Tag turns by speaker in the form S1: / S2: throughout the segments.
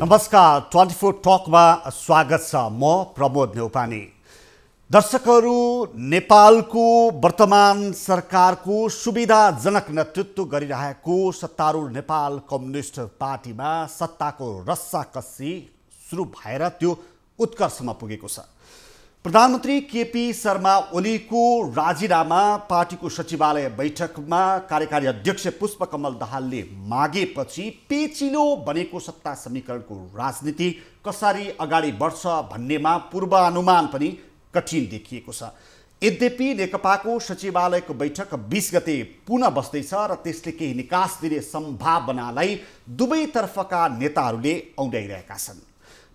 S1: नमस्कार 24 टकमा स्वागत छ। म प्रमोद नेउपाने। दर्शकहरू, नेपालको वर्तमान सरकारको सुविधाजनक नेतृत्व गरिरहेको सत्तारूढ नेपाल कम्युनिस्ट पार्टीमा सत्ताको रस्साकस्सी सुरु भएर त्यो उत्कर्षमा पुगेको छ। प्रधानमन्त्री केपी शर्मा ओलीको राजीनामा पार्टीको सचिवालय बैठकमा कार्यकारी अध्यक्ष पुष्पकमल दाहालले मागेपछि पेचिलो बनेको सत्ता समीकरणको राजनीति कसरी अगाडि बढ्छ भन्नेमा पूर्वानुमान पनि कठिन देखिएको छ। यद्यपि नेकपाको सचिवालयको बैठक 20 गते पुनः बस्दैछ र त्यसले केही निकास दिने सम्भावनालाई दुवैतर्फका नेताहरूले औँल्याइरहेका छन्।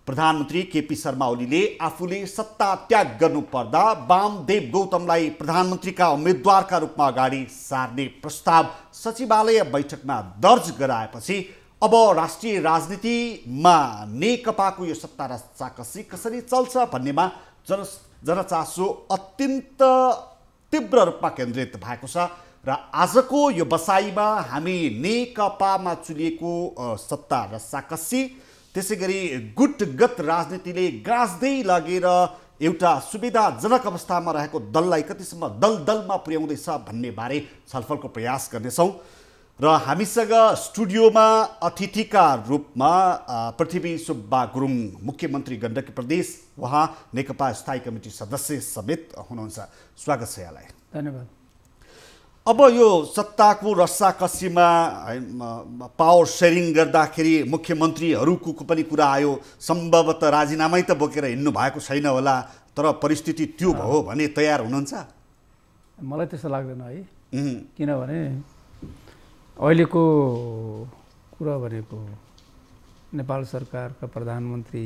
S1: प्रधानमन्त्री केपी शर्मा ओलीले आफूले सत्ता त्याग गर्नुपर्दा वामदेव गौतमलाई प्रधानमन्त्रीका उम्मेद्वारका रूपमा अगाडि सार्ने प्रस्ताव सचिवालय बैठकमा दर्ज गराएपछि अब राष्ट्रिय राजनीतिमा नेकपाको यो सत्ता रस्साकस्सी कसरी चल्छ भन्नेमा जनचासो अत्यन्त तीव्र रूपमा केन्द्रित भएको छ र आजको यो बसाइमा हामी नेकपामा चुलिएको सत्ता रस्साकस्सी, त्यसैगरी गुटगत राजनीतिले गाँच्दै लगेर एउटा सुविधाजनक अवस्थामा रहेको दललाई कतिसम्म दलदलमा पुर्याउँदैछ भन्ने बारे छलफलको प्रयास गर्नेछौँ। र हामीसँग स्टुडियोमा अतिथिका रूपमा पृथ्वी सुब्बा गुरुङ, मुख्यमन्त्री गण्डकी प्रदेश, उहाँ नेकपा स्थायी कमिटी सदस्य समेत हुनुहुन्छ। स्वागत छ यहाँलाई।
S2: धन्यवाद।
S1: अब यो सत्ताको रस्साकस्सीमा पावर सेयरिङ गर्दाखेरि मुख्यमन्त्रीहरूको पनि कुरा आयो। सम्भवतः राजीनामै त बोकेर हिँड्नु भएको छैन होला, तर परिस्थिति त्यो भयो भने तयार हुनुहुन्छ?
S2: मलाई त्यस्तो लाग्दैन है। किनभने अहिलेको कुरा भनेको नेपाल सरकारका प्रधानमन्त्री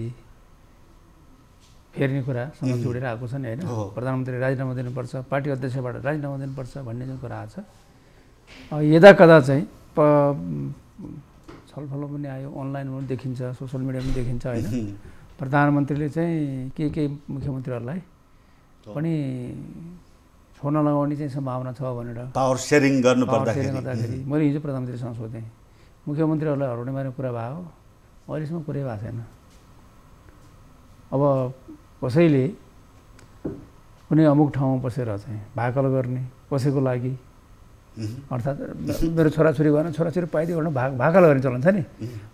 S2: फेर्ने कुरासँग जोडेर आएको छ नि होइन। प्रधानमन्त्री राजीनामा दिनुपर्छ, पार्टी अध्यक्षबाट राजीनामा दिनुपर्छ भन्ने जुन कुरा आएको छ, यदा कदा चाहिँ छलफल पनि आयो, अनलाइन पनि देखिन्छ, सोसियल मिडिया पनि देखिन्छ होइन। प्रधानमन्त्रीले चाहिँ के मुख्यमन्त्रीहरूलाई पनि छोड्न लगाउने चाहिँ सम्भावना छ भनेर
S1: पावर सेयरिङ गर्नुपर्दाखेरि
S2: मैले हिजो प्रधानमन्त्रीसँग सोधेँ, मुख्यमन्त्रीहरूलाई हराउने बारे कुरा भयो, अहिलेसम्म कुरै भएको छैन। अब कसैले कुनै अमुक ठाउँमा बसेर चाहिँ भाकल गर्ने कसैको लागि, अर्थात् मेरो छोराछोरी भएन, छोराछोरी पाइदियो भने भाकल गर्ने चलन छ नि,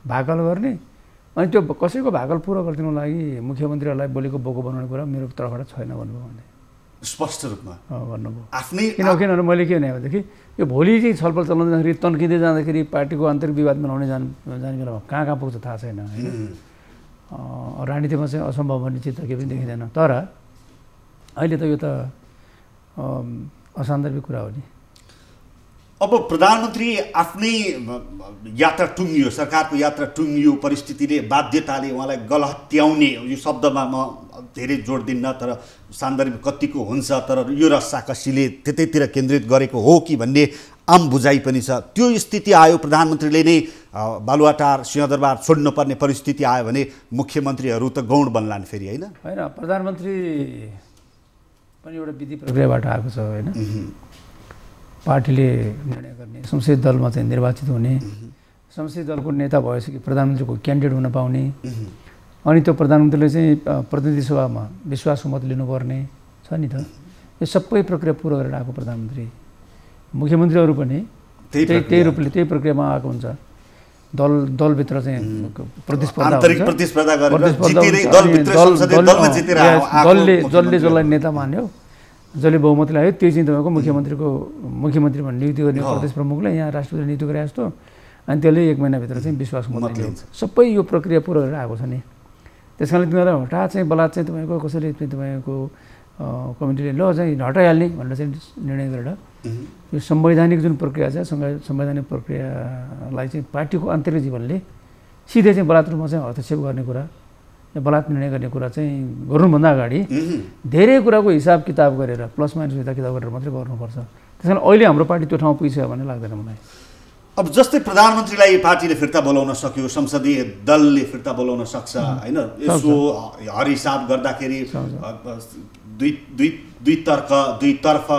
S2: भाकल गर्ने। अनि त्यो कसैको भाकल पुरा गरिदिनुको लागि मुख्यमन्त्रीहरूलाई बोलेको बोको बनाउने कुरा मेरो तर्फबाट छैन भन्नुभयो। भने
S1: स्पष्ट रूपमा
S2: भन्नुभयो।
S1: आफ्नै
S2: किनभने मैले के भने भनेदेखि यो भोलि चाहिँ छलफल चलाउँदाखेरि तन्किँदै जाँदाखेरि पार्टीको आन्तरिक विवाद मिलाउने जाने बेलामा कहाँ पुग्छ थाहा छैन होइन। राजनीतिमा चाहिँ असम्भव भन्ने चित्र केही पनि देखिँदैन। तर अहिले त यो त असान्दर्भिक कुरा हो नि।
S1: अब प्रधानमन्त्री आफ्नै यात्रा टुङ्गियो, सरकारको यात्रा टुङ्गियो, परिस्थितिले बाध्यताले उहाँलाई गलहत्याउने, यो शब्दमा म धेरै जोड दिन्न, तर सान्दर्भिक कतिको हुन्छ, तर यो रस्साकस्सीले त्यतैतिर केन्द्रित गरेको हो कि भन्ने आम बुझाइ पनि छ। त्यो स्थिति आयो, प्रधानमन्त्रीले नै बालुवाटार सिंहदरबार छोड्नुपर्ने परिस्थिति आयो भने मुख्यमन्त्रीहरू त गौण बन्लान् फेरि होइन।
S2: होइन, प्रधानमन्त्री पनि एउटा विधि प्रक्रियाबाट आएको छ होइन। पार्टीले निर्णय गर्ने, संसदीय दलमा चाहिँ निर्वाचित हुने, संसदीय दलको नेता भएपछि प्रधानमन्त्रीको क्यान्डिडेट हुन पाउने, अनि त्यो प्रधानमन्त्रीले चाहिँ प्रतिनिधि सभामा विश्वासको मत लिनुपर्ने छ नि त। यो सबै प्रक्रिया पुरा गरेर आएको प्रधानमन्त्री। मुख्यमन्त्रीहरू पनि त्यही रूपले त्यही प्रक्रियामा आएको हुन्छ। दलभित्र चाहिँ प्रतिस्पर्धा जसले जसलाई नेता मान्यो, जसले बहुमत ल्यायो, त्यही चाहिँ तपाईँको मुख्यमन्त्रीमा नियुक्ति गर्ने प्रदेश प्रमुखलाई यहाँ राष्ट्रपतिले नियुक्ति गरे जस्तो, अनि त्यसले 1 महिनाभित्र चाहिँ विश्वासको मत लिन्छ। सबै यो प्रक्रिया पुरा गरेर आएको छ नि। त्यस कारणले तिनीहरूलाई हठात चाहिँ बलात् चाहिँ तपाईँको कसैले तपाईँको कमिटीले ल चाहिँ हटाइहाल्ने भनेर चाहिँ निर्णय गरेर यो संवैधानिक जुन प्रक्रिया छ, संवैधानिक प्रक्रियालाई चाहिँ पार्टीको आन्तरिक जीवनले सिधै चाहिँ बलात् रूपमा चाहिँ हस्तक्षेप गर्ने कुरा, बलात् निर्णय गर्ने कुरा चाहिँ गर्नुभन्दा अगाडि धेरै कुराको हिसाब किताब गरेर, प्लस माइनस हिसाब किताब गरेर मात्रै गर्नुपर्छ। त्यस कारण अहिले हाम्रो पार्टी त्यो ठाउँ पुगिसक्यो भन्ने लाग्दैन मलाई।
S1: अब जस्तै प्रधानमन्त्रीलाई पार्टीले फिर्ता बोलाउन सक्यो, संसदीय दलले फिर्ता बोलाउन सक्छ होइन। यसो हर हिसाब गर्दाखेरि दुईतर्फ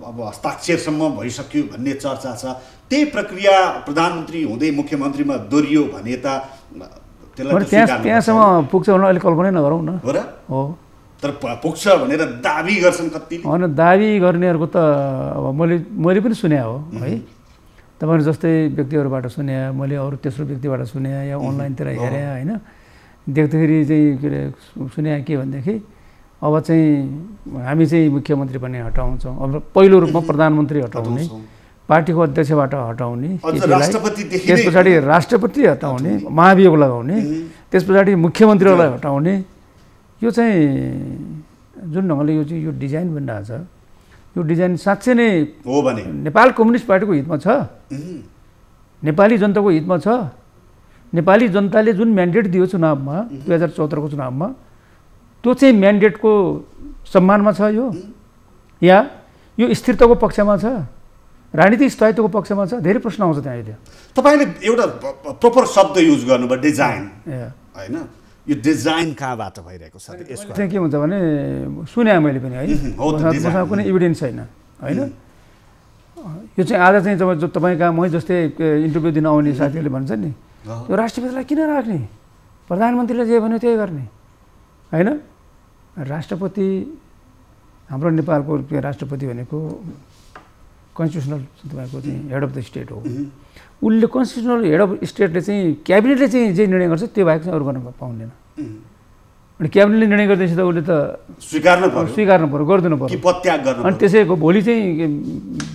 S1: अब हस्ताक्षरसम्म भइसक्यो भन्ने चर्चा छ। त्यही प्रक्रिया प्रधानमन्त्री हुँदै मुख्यमन्त्रीमा दोहोरियो भने त
S2: त्यहाँसम्म पुग्छ भने अहिले कल्पनै नगरौँ न हो।
S1: तर पुग्छ भनेर दाबी गर्छन् कतिले।
S2: होइन दाबी गर्नेहरूको त अब मैले पनि सुने हो है, तपाईँहरू जस्तै व्यक्तिहरूबाट सुने, मैले अरू तेस्रो व्यक्तिबाट सुने या अनलाइनतिर हेरेँ होइन, देख्दाखेरि चाहिँ के अरे सुने के भनेदेखि अब चाहिँ हामी चाहिँ मुख्यमन्त्री पनि हटाउँछौँ, अब पहिलो रूपमा प्रधानमन्त्री हटाउने, पार्टीको अध्यक्षबाट हटाउने, त्यस पछाडि राष्ट्रपति हटाउने, महाभियोग लगाउने, त्यस पछाडि मुख्यमन्त्रीलाई हटाउने, यो चाहिँ जुन ढङ्गले यो डिजाइन बनिरहेको छ, यो डिजाइन साँच्चै नै
S1: हो भने
S2: नेपाल कम्युनिस्ट पार्टीको हितमा छ, नेपाली जनताको हितमा छ। नेपाली जनताले जुन म्यान्डेट दियो चुनावमा 2014को चुनावमा, त्यो चाहिँ म्यान्डेटको सम्मानमा छ यो, या यो स्थिरताको पक्षमा छ, राजनीतिक स्थायित्वको पक्षमा छ? धेरै प्रश्न आउँछ त्यहाँ। अहिले
S1: तपाईँले एउटा प्रोपर शब्द युज गर्नुभयो, डिजाइन होइन, यो डिजाइन कहाँबाट भइरहेको छ?
S2: यसको चाहिँ के हुन्छ भने सुने मैले पनि है, मसँग कुनै इभिडेन्स छैन होइन। यो चाहिँ आज चाहिँ तपाईँ कहाँ मै जस्तै इन्टरभ्यू दिन आउने साथीहरूले भन्छन् नि, यो राष्ट्रपतिलाई किन राख्ने, प्रधानमन्त्रीले जे भन्यो त्यही गर्ने होइन। राष्ट्रपति हाम्रो नेपालको राष्ट्रपति भनेको कन्स्टिट्युसनल तपाईँको चाहिँ हेड अफ द स्टेट हो। उसले कन्स्टिट्युसनल हेड अफ स्टेटले चाहिँ क्याबिनेटले चाहिँ जे निर्णय गर्छ त्यो बाहेक चाहिँ अरू गर्न पाउँदैन। अनि क्याबिनेटले निर्णय गर्दैछ त उसले त स्वीकार्नु पऱ्यो, गरिदिनु पऱ्यो। अनि त्यसैको भोलि चाहिँ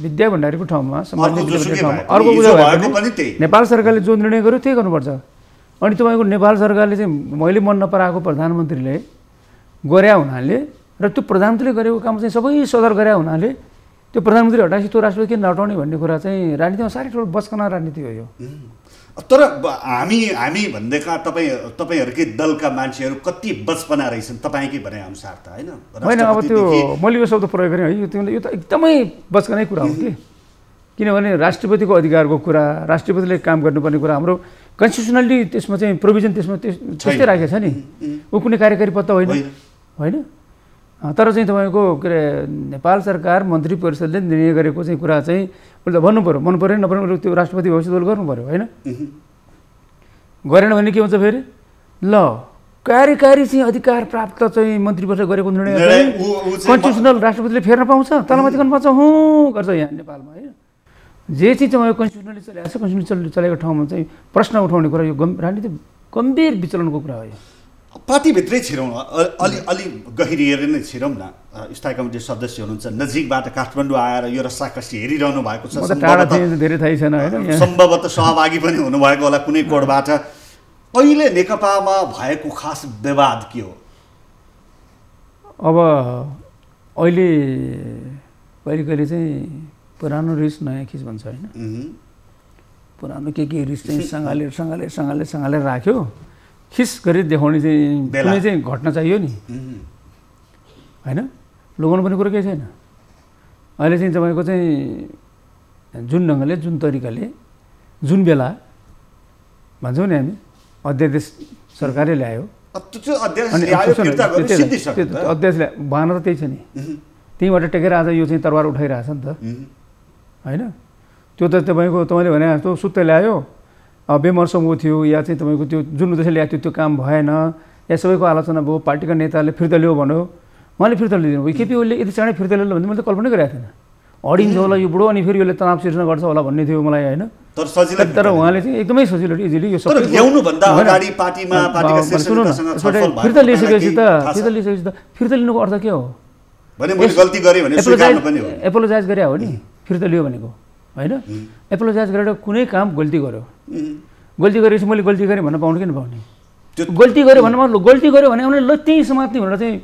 S2: विद्या भण्डारीको ठाउँमा अर्को नेपाल सरकारले जो निर्णय गर्यो त्यही गर्नुपर्छ। अनि तपाईँको नेपाल सरकारले चाहिँ मैले मन नपराएको प्रधानमन्त्रीले गर्या हुनाले र त्यो प्रधानमन्त्रीले गरेको काम चाहिँ सबै सदर गर्या हुनाले त्यो प्रधानमन्त्री हटाएपछि त्यो राष्ट्रपति किन नहटाउने भन्ने कुरा चाहिँ राजनीतिमा साह्रै ठुलो बचकना राजनीति हो यो।
S1: तर हामी भन्दैका तपाईँहरूकै दलका मान्छेहरू कति बचपना रहेछन् तपाईँकै भने अनुसार त होइन?
S2: होइन, अब त्यो मैले यो शब्द प्रयोग गरेँ है, यो त एकदमै बचकनै कुरा हो कि, किनभने राष्ट्रपतिको अधिकारको कुरा, राष्ट्रपतिले काम गर्नुपर्ने कुरा, हाम्रो कन्स्टिट्युसनली त्यसमा चाहिँ प्रोभिजन त्यसमा त्यस्तै राखेको छ नि। ऊ कुनै कार्यकारी पद होइन होइन, तर चाहिँ तपाईँको के अरे नेपाल सरकार मन्त्री परिषदले निर्णय गरेको चाहिँ कुरा चाहिँ उसले भन्नु पऱ्यो, मन पऱ्यो नपऱ्यो त्यो राष्ट्रपति भविष्य दल गर्नु पऱ्यो होइन। गरेन भने के हुन्छ फेरि, ल कार्यकारी चाहिँ अधिकार प्राप्त चाहिँ मन्त्री परिषद गरेको निर्णय कन्स्टिट्युसनल राष्ट्रपतिले फेर्न पाउँछ, तलमाथि गर्न पाउँछ, हुँ गर्छ यहाँ नेपालमा होइन। जे चाहिँ तपाईँको कन्स्टिट्युसनली चलाएको छ, कन्स्टिट्युसनली चलेको ठाउँमा चाहिँ प्रश्न उठाउने कुरा यो राजनीति गम्भीर विचलनको कुरा हो। यो
S1: पार्टीभित्रै छिरौँ, अलि गहिरिएर नै छिरौँ न। स्थायी कमिटी सदस्य हुनुहुन्छ, नजिकबाट काठमाडौँ आएर यो रस्साकसी हेरिरहनु भएको छ,
S2: धेरै थाहै छैन होइन,
S1: सम्भवतः सहभागी पनि हुनुभएको होला कुनै कोडबाट। अहिले नेकपामा भएको खास विवाद के हो?
S2: अब अहिले कहिले चाहिँ पुरानो रिस नयाँ खिच भन्छ होइन, पुरानो के रिस चाहिँ सँगालेर राख्यो, खिस गरी देखाउने चाहिँ कुनै चाहिँ घटना चाहियो नि होइन, लुगाउनु पनि कुरो केही छैन। अहिले चाहिँ तपाईँको चाहिँ जुन ढङ्गले जुन तरिकाले जुन बेला भन्छौँ नि हामी अध्यादेश सरकारले ल्यायो, अध्यादेशले भएन त त्यही छ नि, त्यहीँबाट टेकेर आज यो चाहिँ तरवार उठाइरहेछ नि त होइन। त्यो त तपाईँले भने जस्तो सुत्तै ल्यायो, बेमर्सम थियो, या चाहिँ तपाईँको त्यो जुन उद्देश्य ल्याएको थियो त्यो काम भएन, या सबैको आलोचना भयो, पार्टीका नेताले फिर्ता लियो भन्यो, उहाँले फिर्ता लिदिनु भयो। केपी ओलीले यति चाँडै फिर्ता लियो भने मैले त कल्पनै गरेको थिएन, अडिन्छ होला यो बुढो अनि फेरि यसले तनाव सिर्जना गर्छ होला भन्ने थियो मलाई होइन। तर उहाँले चाहिँ एकदमै सजिलो इजिली यो सबै फिर्ता लिइसकेपछि त फिर्ता लिनुको अर्थ के हो? एपोलोजाइज गरे हो नि फिर्ता लियो भनेको होइन। एपोलोजाइज गरेर कुनै काम गल्ती गर्यो, गल्ती गरेपछि मैले गल्ती गरेँ भन्न पाउनु किन पाउने? गल्ती गर्यो भने गल्ती गर्यो भने उनीहरूले ल त्यही समात्ने भनेर चाहिँ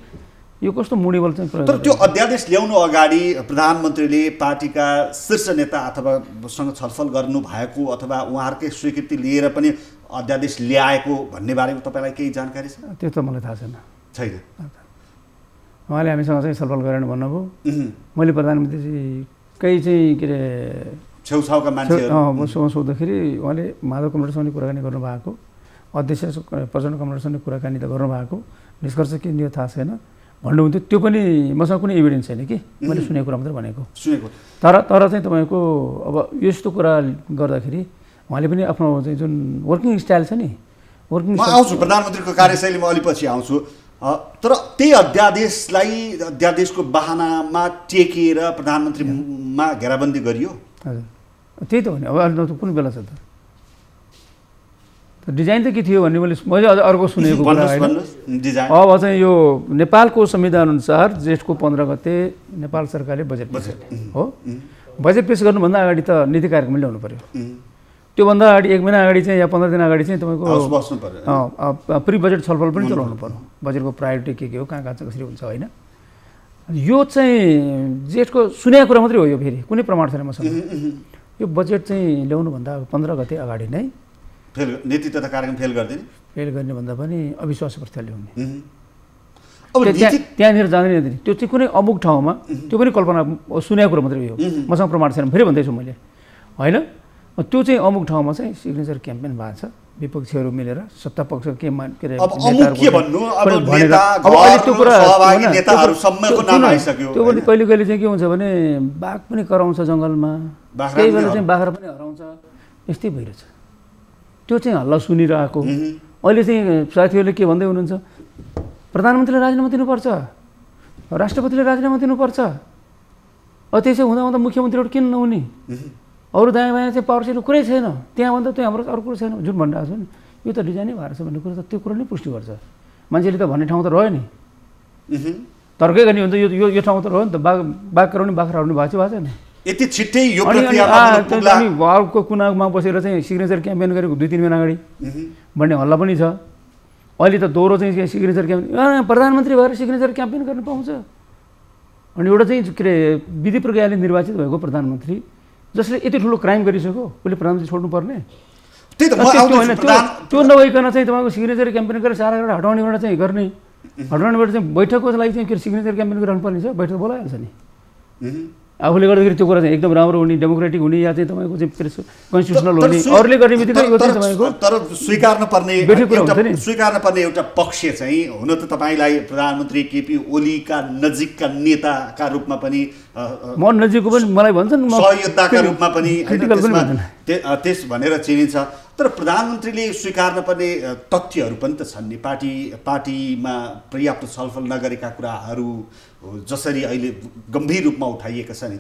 S2: यो कस्तो मुडीबल चाहिँ।
S1: तर त्यो अध्यादेश ल्याउनु अगाडि प्रधानमन्त्रीले पार्टीका शीर्ष नेता अथवा सँग छलफल गर्नु भएको अथवा उहाँहरूकै स्वीकृति लिएर पनि अध्यादेश ल्याएको भन्ने बारेमा तपाईँलाई केही जानकारी छ?
S2: त्यो त मलाई थाहा
S1: छैन।
S2: उहाँले हामीसँग चाहिँ छलफल गरेर भन्नुभयो, मैले प्रधानमन्त्रीकै चाहिँ के अरे
S1: छेउछाउका मान्छेहरू
S2: सोद्धाखेरि उहाँले माधव कमरेडसँग कुराकानी गर्नुभएको, अध्यक्ष प्रचण्ड कमरेडसँग कुराकानी त गर्नुभएको, निष्कर्ष के नियो थाहा छैन भन्नुहुन्थ्यो। त्यो पनि मसँग कुनै इभिडेन्स छैन कि, मैले सुनेको कुरा मात्रै भनेको। तर चाहिँ तपाईँको अब यस्तो कुरा गर्दाखेरि उहाँले पनि आफ्नो चाहिँ जुन वर्किङ स्टाइल छ नि वर्किङ
S1: म आउँछु प्रधानमन्त्रीको कार्यशैलीमा अलि पछि आउँछु। तर त्यही अध्यादेशको बहानामा टेकेर प्रधानमन्त्रीमा घेराबन्दी गरियो।
S2: हजुर त्यही त हो नि। अब अहिले कुन बेला छ त डिजाइन त के थियो भन्ने मैले अझ अर्को सुनेको कुरा होइन। अब चाहिँ यो नेपालको संविधान अनुसार जेठको 15 गते नेपाल सरकारले बजेट हो। बजेट पेश गर्नुभन्दा अगाडि त नीति कार्यक्रम ल्याउनु पर्यो। त्योभन्दा अगाडि 1 महिना अगाडि चाहिँ या 15 दिन अगाडि चाहिँ तपाईँको प्री बजेट छलफल पनि चलाउनु पर्यो। बजेटको प्रायोरिटी के हो, कहाँ कहाँ कसरी हुन्छ होइन। यो चाहिँ जेठको सुनेको कुरा मात्रै हो। यो फेरि कुनै प्रमाण छैन मसँग। यो बजेट चाहिँ ल्याउनुभन्दा 15 गते अगाडि नै
S1: नीति तथा कार्यक्रम फेल
S2: गर्ने भन्दा पनि अविश्वास प्रस्ताव ल्याउने। अब त्यहाँनिर जाँदैन दिने त्यो चाहिँ कुनै अमुक ठाउँमा त्यो पनि कल्पना सुनेको कुरा मात्रै हो। मसँग प्रमाण छैन फेरि भन्दैछु मैले होइन। त्यो चाहिँ अमुक ठाउँमा चाहिँ सिग्नेचर क्याम्पेन भएको छ। विपक्षीहरू मिलेर सत्ता पक्ष के अरे त्यो पनि कहिले कहिले चाहिँ के हुन्छ भने बाघ पनि कराउँछ जङ्गलमा, त्यही बेला चाहिँ बाख्रा पनि हराउँछ, यस्तै भइरहेछ। त्यो चाहिँ हल्ला सुनिरहेको। अहिले चाहिँ साथीहरूले के भन्दै हुनुहुन्छ, प्रधानमन्त्रीले राजीनामा दिनुपर्छ, राष्ट्रपतिले राजीनामा दिनुपर्छ। त्यसो हुँदा हुँदा मुख्यमन्त्रीहरू किन नहुने, अरू दायाँ बायाँ चाहिँ पावर सेट कुरै छैन, त्यहाँभन्दा त्यो हाम्रो अरू कुरो छैन जुन भनिरहेको छ नि। यो त डिजाइनै भएर छ भन्ने कुरो त त्यो कुरो नै पुष्टि गर्छ। मान्छेले त भन्ने ठाउँ त रह्यो नि। तर्कै गर्ने हो भने त यो ठाउँ त रह्यो नि त। बाघ कराउने बाख्रा हराउने भएको छैन।
S1: यति छिट्टै यो प्रक्रियामा
S2: वालको कुनामा बसेर चाहिँ सिग्नेचर क्याम्पेन गरेको 2-3 महिना अगाडि भन्ने हल्ला पनि छ। अहिले त दोहोरो चाहिँ सिग्नेचर क्याम्पेन प्रधानमन्त्री भएर सिग्नेचर क्याम्पेन गर्न पाउँछ। अनि एउटा चाहिँ के अरे विधि प्रक्रियाले निर्वाचित भएको प्रधानमन्त्री जसले यति ठुलो क्राइम गरिसक्यो उसले प्रधानमन्त्री छोड्नुपर्ने त्यो नभइकन चाहिँ तपाईँको सिग्नेचर क्याम्पेन गरेर सारा गरेर हटाउनेबाट चाहिँ गर्ने, हटाउनेबाट चाहिँ बैठकको लागि चाहिँ के सिग्नेचर क्याम्पेन गरिरहनु पर्ने छ। बैठक बोलाइहाल्छ नि आफूले गर्दाखेरि। त्यो कुरा चाहिँ एकदम राम्रो हुने, डेमोक्रेटिक हुने या चाहिँ तपाईँको चाहिँ कन्स्टिट्युसनल हुने, अरूले गर्ने बित्तिकै यो चाहिँ तपाईँको
S1: तर स्वीकार्न पर्ने एउटा पक्ष चाहिँ हुन त तपाईँलाई प्रधानमन्त्री केपी ओलीका नजिकका नेताका रूपमा पनि
S2: म नजिकको पनि मलाई भन्छन्,
S1: सहयोद्धाका रूपमा पनि त्यस भनेर चिनिन्छ। तर प्रधानमन्त्रीले स्वीकार्न पर्ने तथ्यहरू पनि त छन् नि। पार्टीमा पर्याप्त छलफल नगरेका कुराहरू जसरी अहिले गम्भीर रूपमा उठाइएका छन्,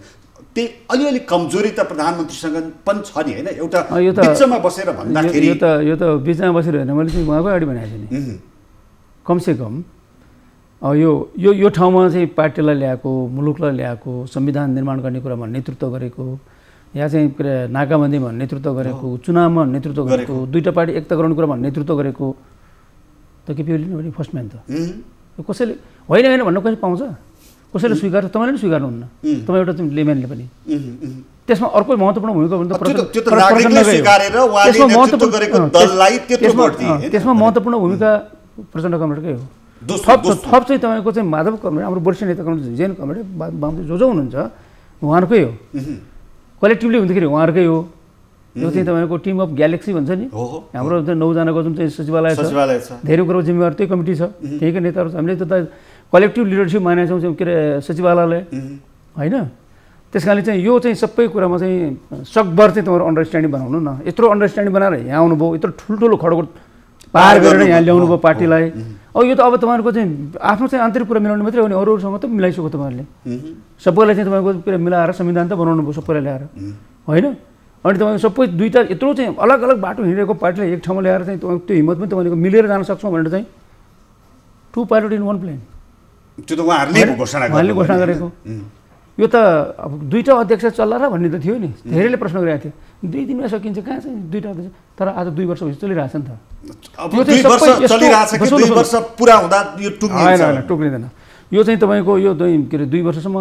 S1: त्यही अलिअलि कमजोरी त प्रधानमन्त्रीसँग पनि छ नि होइन। एउटा बिचमा बसेर भन्दाखेरि
S2: यो त बिचमा बसेर होइन, मैले चाहिँ उहाँको अगाडि भनेको छु नि। कमसेकम यो ठाउँमा चाहिँ पार्टीलाई ल्याएको, मुलुकलाई ल्याएको, संविधान निर्माण गर्ने कुरामा नेतृत्व गरेको, या चाहिँ नाकाबन्दीमा नेतृत्व गरेको, चुनावमा नेतृत्व गरेको, दुईटा पार्टी एकता गराउने कुरामा नेतृत्व गरेको त केपी ओली नै फर्स्ट म्यान त। कसैले होइन भन्न कसैले पाउँछ, कसैले स्वीकार, तपाईँले पनि स्वीकार्नुहुन्न, तपाईँ एउटा लेम्यानले पनि। त्यसमा अर्को महत्त्वपूर्ण भूमिका त्यसमा महत्त्वपूर्ण भूमिका प्रचण्ड कमरेडकै हो। थप चाहिँ तपाईँको चाहिँ माधव कमरेड, हाम्रो वरिष्ठ नेता कमरेड जैन कमरेड, बाबु जो हुनुहुन्छ उहाँहरूकै हो। कलेक्टिभली हुँदाखेरि उहाँहरूकै हो। यो चाहिँ तपाईँको टिम अफ ग्यालेक्सी भन्छ नि, हाम्रो 9 जनाको जुन चाहिँ सचिवालय छ, धेरै कुरो जिम्मेवार त्यही कमिटी छ, त्यहीकै नेताहरू छ। हामीले त कलेक्टिभ लिडरसिप मानेका छौँ के अरे सचिवालयलाई होइन। त्यस कारणले चाहिँ यो चाहिँ सबै कुरामा चाहिँ सकभर चाहिँ तपाईँहरू अन्डरस्ट्यान्डिङ बनाउनु न। यत्रो अन्डरस्ट्यान्डिङ बनाएर यहाँ आउनुभयो, यत्रो ठुल्ठुलो खड्को पार गरेर यहाँ ल्याउनु भयो पार्टीलाई। यो त अब तपाईँहरूको चाहिँ आफ्नो चाहिँ आन्तरिक कुरा मिलाउनु मात्रै हो नि, अरूसँग त मिलाइसक्यो तपाईँहरूले। सबैलाई चाहिँ तपाईँको कुरा मिलाएर संविधान त बनाउनु भयो सबैलाई ल्याएर होइन। अनि तपाईँको सबै दुईवटा यत्रो चाहिँ अलग अलग बाटो हिँडेको पार्टीलाई एक ठाउँमा ल्याएर चाहिँ तपाईँको त्यो हिम्मत पनि तपाईँको मिलेर जान सक्छौँ भनेर चाहिँ 2 पाइलट इन 1 प्लेन
S1: त्यो त उहाँहरूले घोषणा
S2: गरेको। यो त अब दुईवटा अध्यक्ष चल्ला र भन्ने त थियो नि। धेरैले प्रश्न गरेको थियो 2 दिनमा सकिन्छ, कहाँ चाहिँ 2टा अध्यक्ष। तर आज 2 वर्ष भइसक्यो चलिरहेछ नि त। टुक्रिँदैन। यो चाहिँ तपाईँको यो के अरे 2 वर्षसम्म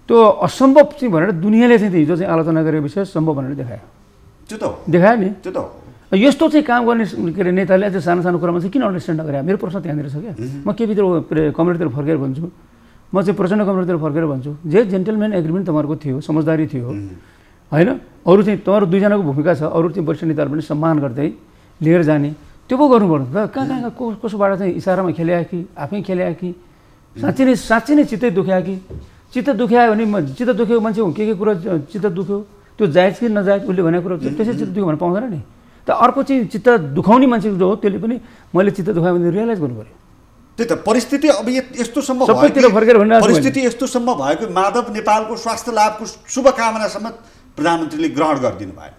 S2: त्यो असम्भव चाहिँ भनेर दुनियाँले चाहिँ हिजो चाहिँ आलोचना गरेको विषय सम्भव भनेर देखायो नि। यस्तो चाहिँ काम गर्ने के अरे नेताले अझै सानो सानो कुरामा चाहिँ किन अन्डरस्ट्यान्ड नगरे? मेरो प्रश्न त्यहाँनिर छ क्या। म केपीतिर कमरेडतिर फर्केर भन्छु, म चाहिँ प्रचण्ड कमरेडतिर फर्केर भन्छु, जे जेन्टलम्यान एग्रिमेन्ट तपाईँहरूको थियो, समझदारी थियो होइन। अरू चाहिँ तपाईँहरू 2 जनाको भूमिका छ, अरू चाहिँ वरिष्ठ नेताहरू पनि सम्मान गर्दै लिएर जाने, त्यो पो गर्नुपर्छ त। कहाँ कसोबाट चाहिँ इसारामा खेल्या कि आफै खेल्या कि साँच्चै नै चित्तै दुख्या कि? चित्त दुख्यायो भने चित्त दुख्यो मान्छे के कुरा चित्त दुख्यो त्यो जायज कि नजायज उसले भनेको कुरो त्यसै चित्त दुख्यो भने पाउँदैन नि। त अर्को चाहिँ चित्त दुखाउने मान्छे जो हो त्यसले पनि मैले चित्त दुखायो भने रियलाइज गर्नु पर्यो।
S1: त्यही त परिस्थिति अब यस्तोसम्म
S2: सबैतिर फर्केर भनिरहेको छु
S1: परिस्थिति यस्तोसम्म भएको माधव नेपालको स्वास्थ्य लाभको शुभकामनासम्म प्रधानमन्त्रीले ग्रहण गरिदिनु भयो।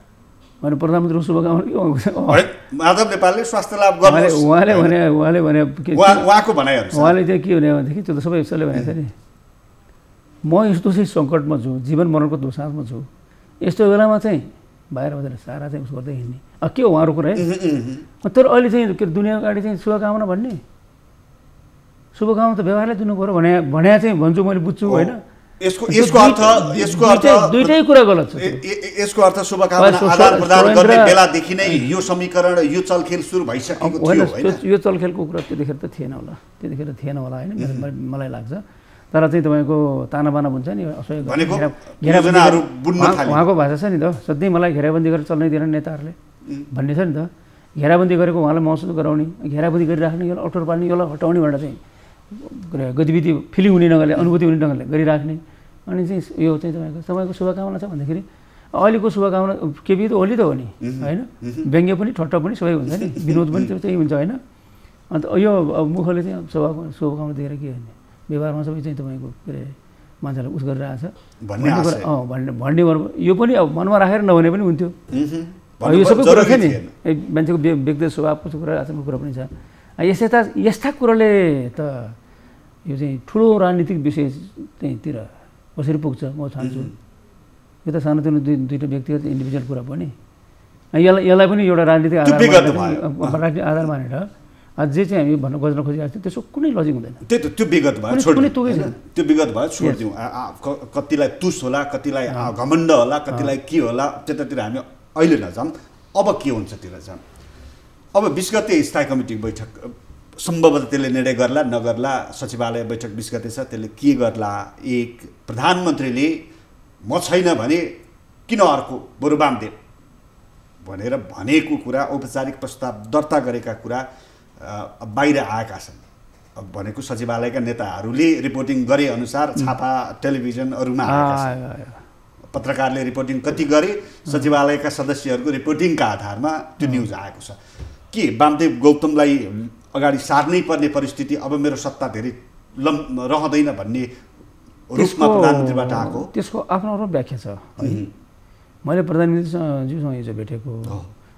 S2: भने प्रधानमन्त्रीको शुभकामना
S1: माधव नेपालले स्वास्थ्य लाभ गर्नु
S2: उहाँले भने
S1: उहाँको भनाइहरू
S2: उहाँले चाहिँ के भने भनेदेखि त्यो त सबै यसले भनेको छ नि म यस्तो चाहिँ सङ्कटमा छु जीवन मरणको दोसाँधमा छु यस्तो बेलामा चाहिँ बाहिर बसेर सारा चाहिँ उस गर्दै हिँड्ने के हो उहाँहरूको कुरा है। तर अहिले चाहिँ के दुनियाँ अगाडि चाहिँ शुभकामना भन्ने शुभकामना त व्यवहारले दिनु पऱ्यो भने चाहिँ भन्छु मैले बुझ्छु होइन।
S1: यसको अर्थ
S2: दुईटै कुरा गलत छ।
S1: यसको अर्थ शुभकामना आदान प्रदान गर्ने बेलादेखि नै यो समीकरण यो चलखेल सुरु भइसकेको थियो हैन।
S2: यो चलखेलको कुरा त्यतिखेर त थिएन होला हैन मलाई लाग्छ। तर चाहिँ तपाईँको तानाबाना बुन्छ नि उहाँको भाषा छ नि त सधैँ मलाई घेराबन्दी गरेर चल्नै दिएन नेताहरूले भन्ने छ नि त। घेराबन्दी गरेको उहाँलाई महसुस गराउने घेराबन्दी गरिराख्ने यसलाई अल्टर पार्ने यसलाई हटाउने भनेर चाहिँ गतिविधि फिलिङ हुने ढङ्गले अनुभूति हुने ढङ्गले गरिराख्ने अनि चाहिँ यो चाहिँ तपाईँको शुभकामना छ भन्दाखेरि अहिलेको शुभकामना केपी त होली त हो नि होइन। व्यङ्ग्य पनि ठट्टा पनि सबै हुन्छ नि विनोद पनि त्यही हुन्छ होइन। अन्त यो मुखले चाहिँ शुभकामना दिएर के गर्ने व्यवहारमा सबै चाहिँ तपाईँको के अरे मान्छेलाई उस गरिरहेछ भन्ने यो पनि अब मनमा राखेर नभने पनि हुन्थ्यो। यो सबै कुरा छ नि मान्छेको व्यक्तिगत स्वभावको कुरा आचरणको कुरा पनि छ। यस्ता कुराले त यो चाहिँ ठुलो राजनीतिक विषय त्यहीँतिर कसरी पुग्छ म ठान्छु। यो त सानोतिनो दुईवटा व्यक्तिगत इन्डिभिजुअल कुरा पनि यसलाई पनि एउटा राजनीतिक आधार मानेर अझै चाहिँ हामी भन्न खोज्न खोजिरहेको छौँ त्यसको कुनै लजिक हुँदैन।
S1: त्यही त त्यो विगत भयो त्यो विगत भयो छोडिदिउँ। कतिलाई तुस होला कतिलाई घमण्ड होला कतिलाई के होला त्यतातिर हामी अहिले नजाऊँ। अब के हुन्छ तिर जाऊँ। अब 20 गते स्थायी कमिटी बैठक सम्भवतः त्यसले निर्णय गर्ला नगर्ला सचिवालय बैठक 20 गते छ त्यसले के गर्ला। एक प्रधानमन्त्रीले म छैन भने किन अर्को बरु वामदेव भनेर भनेको कुरा औपचारिक प्रस्ताव दर्ता गरेका कुरा बाहिर आएका छन्। अब भनेको सचिवालयका नेताहरूले रिपोर्टिङ गरे अनुसार छापा टेलिभिजनहरूमा आएका छन्। पत्रकारले रिपोर्टिङ कति गरे सचिवालयका सदस्यहरूको रिपोर्टिङका आधारमा त्यो न्युज आएको छ। के वामदेव गौतमलाई अगाडि सार्नै पर्ने परिस्थिति अब मेरो सत्ता धेरै रहँदैन भन्ने रूपमा प्रधानमन्त्रीबाट आएको
S2: त्यसको आफ्नो व्याख्या छ। मैले प्रधानमन्त्रीज्यूसँग हिजो भेटेको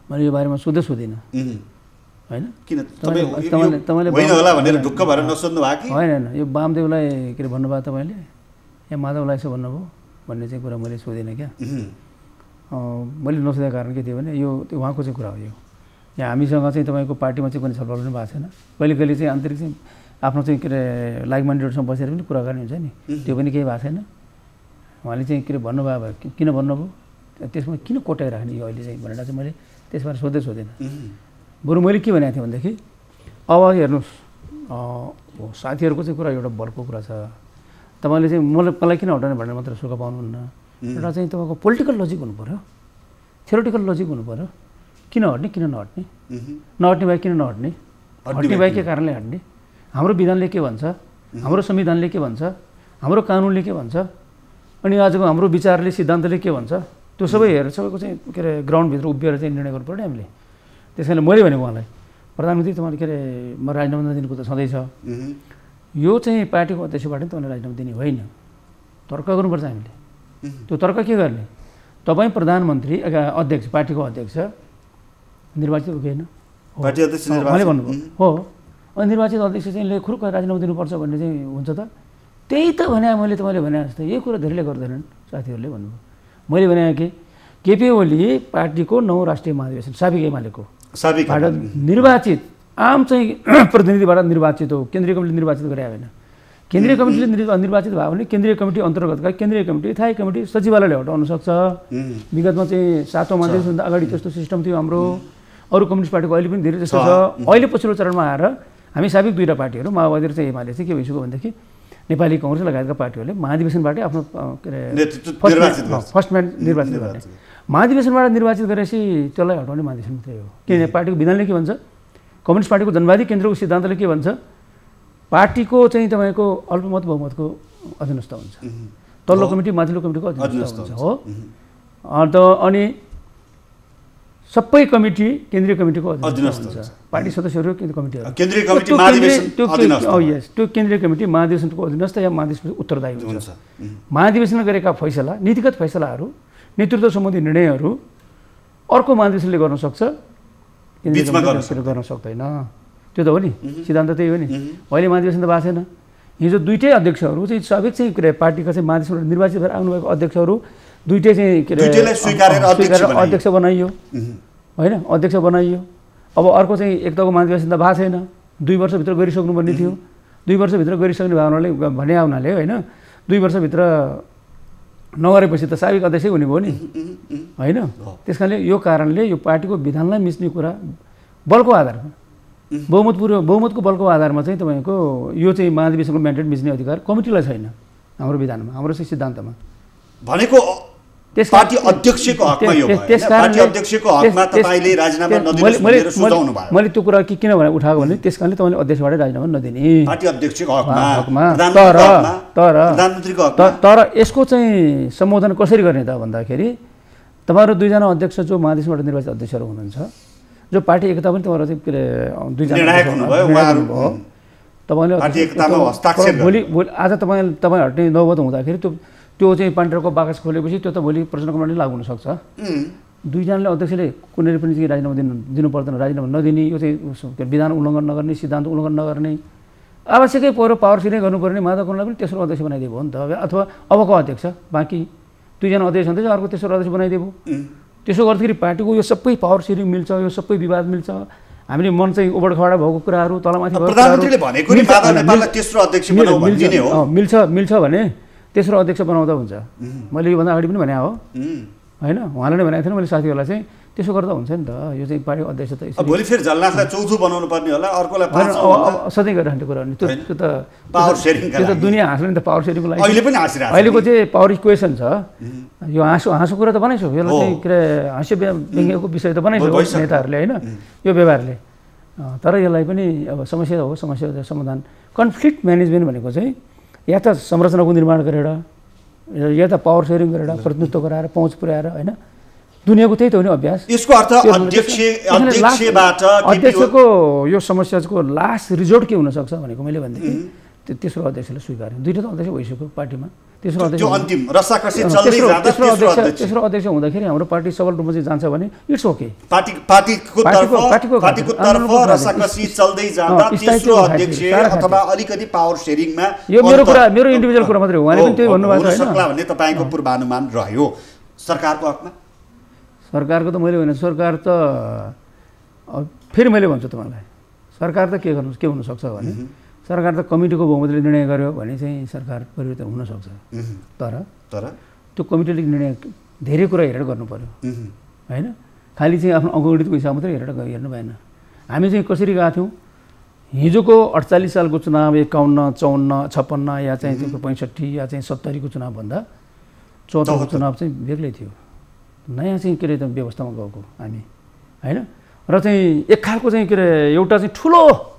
S2: मैले यो बारेमा सोधिनँ होइन।
S1: किन तपाईँले होइन होला भनेर ढुक्क भएर नसोध्नु भयो कि
S2: होइन। यो वामदेवलाई के अरे भन्नुभयो तपाईँले या माधवलाई यसो भन्नुभयो भन्ने चाहिँ कुरा मैले सोधिनँ क्या। मैले नसोधेको कारण के थियो भने यो उहाँको चाहिँ कुरा हो। यो यहाँ हामीसँग चाहिँ तपाईँको पार्टीमा चाहिँ कुनै छलफल पनि भएको छैन। कहिले कहिले चाहिँ आन्तरिक चाहिँ आफ्नो चाहिँ के अरे लाइक माइन्डेडसँग बसेर पनि कुराकानी हुन्छ नि त्यो पनि केही भएको छैन। उहाँले चाहिँ के अरे भन्नुभयो भयो किन भन्नुभयो त्यसमा किन कोटाइराख्ने यो अहिले चाहिँ भनेर चाहिँ मैले त्यसबारे सोधिनँ। बरु मैले के भनेको थिएँ भनेदेखि अब हेर्नुहोस् साथीहरूको चाहिँ कुरा एउटा बलको कुरा छ। तपाईँले चाहिँ मलाई किन हटाउने भनेर मात्र सुख पाउनुहुन्न। एउटा चाहिँ तपाईँको पोलिटिकल लजिक हुनु पऱ्यो थ्योरिटिकल लजिक हुनु पऱ्यो। किन हट्ने किन नहट्ने नहट्ने भए किन नहट्ने हट्ने भए के कारणले हट्ने हाम्रो विधानले के भन्छ हाम्रो संविधानले के भन्छ हाम्रो कानुनले के भन्छ अनि आजको हाम्रो विचारले सिद्धान्तले के भन्छ त्यो सबै हेरेर सबैको चाहिँ के अरे ग्राउन्डभित्र उभिएर चाहिँ निर्णय गर्नु पर्यो हामीले। त्यस कारणले मैले भनेको उहाँलाई प्रधानमन्त्री तपाईँले के अरे म राजीनामा दिनुको त सधैँ छ यो चाहिँ पार्टीको अध्यक्षबाट नि तपाईँले राजीनामा दिने होइन तर्क गर्नुपर्छ हामीले। त्यो तर्क के गर्ने तपाईँ प्रधानमन्त्री अध्यक्ष पार्टीको अध्यक्ष निर्वाचित होइन उहाँले भन्नुभयो हो। अनि निर्वाचित अध्यक्ष चाहिँ खुर्क राजीनामा दिनुपर्छ भन्ने चाहिँ हुन्छ त त्यही त भने मैले तपाईँले भने जस्तो यही कुरा धेरैले गर्दैनन् साथीहरूले भन्नुभयो। मैले भने कि केपी ओली पार्टीको 9 राष्ट्रिय महाधिवेशन साबिक एमालेको निर्वाचित आम चाहिँ प्रतिनिधिबाट निर्वाचित हो। केन्द्रीय कमिटीले निर्वाचित गरे होइन। केन्द्रीय कमिटीले निर्वाचित भयो भने केन्द्रीय कमिटी अन्तर्गतका केन्द्रीय कमिटी स्थायी कमिटी सचिवालयले हटाउन सक्छ। विगतमा चाहिँ 7औं महाधिवेशनभन्दा अगाडि त्यस्तो सिस्टम थियो हाम्रो। अरू कम्युनिस्ट पार्टीको अहिले पनि धेरै जस्तो छ। अहिले पछिल्लो चरणमा आएर हामी साबिक दुईवटा पार्टीहरू माओवादी र चाहिँ एमाले चाहिँ के भइसक्यो भनेदेखि नेपाली कङ्ग्रेस लगायतका पार्टीहरूले महाधिवेशनबाटै आफ्नो के अरे फर्स्टम्यान निर्वाचित गर्ने महाधिवेशनबाट निर्वाचित गरेपछि त्यसलाई हटाउने महाधिवेशन मात्रै हो। किनभने पार्टीको विधानले के भन्छ कम्युनिस्ट पार्टीको जनवादी केन्द्रको सिद्धान्तले के भन्छ पार्टीको चाहिँ तपाईँको अल्पमत बहुमतको अधीनस्थ हुन्छ तल्लो कमिटी माथिल्लो कमिटीको अधीनस्थ हुन्छ हो। अन्त अनि सबै कमिटी केन्द्रीय कमिटीको
S1: अधीनस्थ
S2: हुन्छ। पार्टी सदस्यहरू केन्द्रीय कमिटीहरू
S1: केन्द्रीय कमिटी महाधिवेशन अधीनस्थ
S2: यस त्यो केन्द्रीय कमिटी महाधिवेशनको अधीनस्थ या महाधिवेशनको उत्तरदायी हुन्छ। महाधिवेशनले गरेका फैसला नीतिगत फैसलाहरू नेतृत्व सम्बन्धी निर्णयहरू अर्को महाधिवेशनले गर्न सक्छ, केन्द्रीय कमिटीले गर्न सक्दैन। त्यो त हो नि, सिद्धान्त त्यही हो नि। अहिले महाधिवेशन त भएको छैन। हिजो दुईटै अध्यक्षहरू चाहिँ साबिक चाहिँ के अरे पार्टीका चाहिँ महाधिवेशनबाट निर्वाचित भएर आउनुभएको अध्यक्षहरू दुईटै चाहिँ के अरे अध्यक्ष बनाइयो होइन, अध्यक्ष बनाइयो। अब अर्को चाहिँ एक तको महाधिवेशन त भएको छैन, 2 वर्षभित्र गरिसक्नुपर्ने थियो। 2 वर्षभित्र गरिसक्ने भावनाले भने आउनाले होइन 2 वर्षभित्र नगरेपछि त साबिक अध्यक्षै हुने भयो नि होइन। त्यस कारणले यो कारणले यो पार्टीको विधानलाई मिच्ने कुरा बलको आधारमा बहुमतको बलको आधारमा चाहिँ तपाईँको यो चाहिँ महाधिवेशनको म्यान्डेट मिच्ने अधिकार कमिटीलाई छैन हाम्रो विधानमा, हाम्रो चाहिँ सिद्धान्तमा
S1: भनेको पार्टी अध्यक्षको हकमा यो भयो। पार्टी अध्यक्षको हकमा तपाईले राजीनामा नदिनुहोस् भनेर सुझाउनु भयो।
S2: मैले त्यो कुरा किन उठाएको भने त्यसकारणले तपाईँले अध्यक्षबाट राजीनामा नदिने,
S1: पार्टी अध्यक्षको हकमा
S2: तर यसको चाहिँ सम्बोधन कसरी गर्ने त भन्दाखेरि तपाईँहरू दुईजना अध्यक्ष जो महाधिवेशनबाट निर्वाचित अध्यक्षहरू हुनुहुन्छ, जो पार्टी एकता पनि तपाईँहरू चाहिँ के अरे दुईजना तपाईँले भोलि आज तपाईँ हट्ने नौबत हुँदाखेरि त्यो चाहिँ पाण्डेको बाकस खोलेपछि त्यो त भोलि प्रचण्डको पनि लागु हुनसक्छ। दुईजनाले अध्यक्षले कुनै पनि चाहिँ राजीनामा दिनु पर्दैन, राजीनामा नदिने, यो चाहिँ विधान उल्लङ्घन नगर्ने, सिद्धान्त उल्लङ्घन नगर्ने, आवश्यकै पऱ्यो पावर सेयरिङ गर्नुपर्ने माधवकोलाई पनि तेस्रो अध्यक्ष बनाइदिएको हो नि त। अथवा अबको अध्यक्ष बाँकी दुईजना अध्यक्ष हुँदैछ, अर्को तेस्रो अध्यक्ष बनाइदिएको। त्यसो गर्दाखेरि पार्टीको यो सबै पावर सेयरिङ मिल्छ, यो सबै विवाद मिल्छ। हामीले मन चाहिँ उबडखाबड भएको कुराहरू तलमाथि मिल्छ भने तेस्रो अध्यक्ष बनाउँदा हुन्छ। मैले योभन्दा अगाडि पनि भने हो होइन, उहाँले नै भनेको थिएन, मैले साथीहरूलाई चाहिँ त्यसो गर्दा हुन्छ नि त। यो चाहिँ पार्टी अध्यक्ष त
S1: भोलि फेरि झलनाथलाई चौथो बनाउनु पर्ने होला, अर्कोलाई
S2: सधैँ गरिरहने कुरा हो नि। त्यो त
S1: पावर सेयरिङ,
S2: त्यो त दुनियाँ हाँस्ने नि त पावर सेयरिङको लागि।
S1: अहिले पनि हाँसिरहेको
S2: अहिलेको चाहिँ पावर इक्वेसन छ, यो हाँसो कुरा त बनाइसक्यो, यसलाई चाहिँ के अरे हाँस्य व्यङ्ग्यको विषय त बनाइसक्यो नेताहरूले होइन, यो व्यवहारले। तर यसलाई पनि अब समस्या हो, समस्या समाधान। कन्फ्लिक्ट म्यानेजमेन्ट भनेको चाहिँ या त संरचनाको निर्माण गरेर, या त पावर सेयरिङ गरेर, प्रतिनिधित्व गराएर, पहुँच पुर्याएर होइन, दुनियाँको त्यही त हो नि अभ्यास।
S1: यसको अर्थ
S2: अध्यक्षको यो समस्याको लास्ट रिजोर्ट के हुनसक्छ भनेको मैले भनेदेखि तेस्रो अध्यक्षले स्वीकार्यो। दुईवटा त अध्यक्ष भइसक्यो पार्टीमा, तेस्रो अध्यक्ष हुँदाखेरि हाम्रो पार्टी सबल रूपमा चाहिँ जान्छ भने इट्स ओके।
S1: पार्टीको रसाकसी चल्दै जाँदा तेस्रो अध्यक्ष अथवा अलिकति पावर सेयरिङमा,
S2: यो मेरो कुरा, मेरो इन्डिभिजुअल कुरा मात्रै हो, उहाँले पनि त्यही भन्नुभएको
S1: होइन भन्ने तपाईँको पूर्वानुमान रह्यो। सरकारको हकमा
S2: सरकारको त मैले भने सरकार त फेरि मैले भन्छु तपाईँलाई, सरकार त के हुनसक्छ भने सरकार त कमिटीको बहुमतले निर्णय गर्यो भने चाहिँ सरकार परिवर्तन हुनसक्छ। तर त्यो कमिटीले निर्णय धेरै कुरा हेरेर गर्नु पर्यो होइन, खालि चाहिँ आफ्नो अङ्कगणितको हिसाब मात्रै हेरेर हेर्नु भएन। हामी चाहिँ कसरी गएको थियौँ, हिजोको 48 सालको चुनाव 51, 54, 56 या चाहिँ 65 या चाहिँ 70 को चुनावभन्दा 14 को चुनाव चाहिँ बेग्लै थियो। नयाँ चाहिँ के अरे व्यवस्थामा गएको हामी होइन। र चाहिँ एक खालको चाहिँ के अरे एउटा चाहिँ ठुलो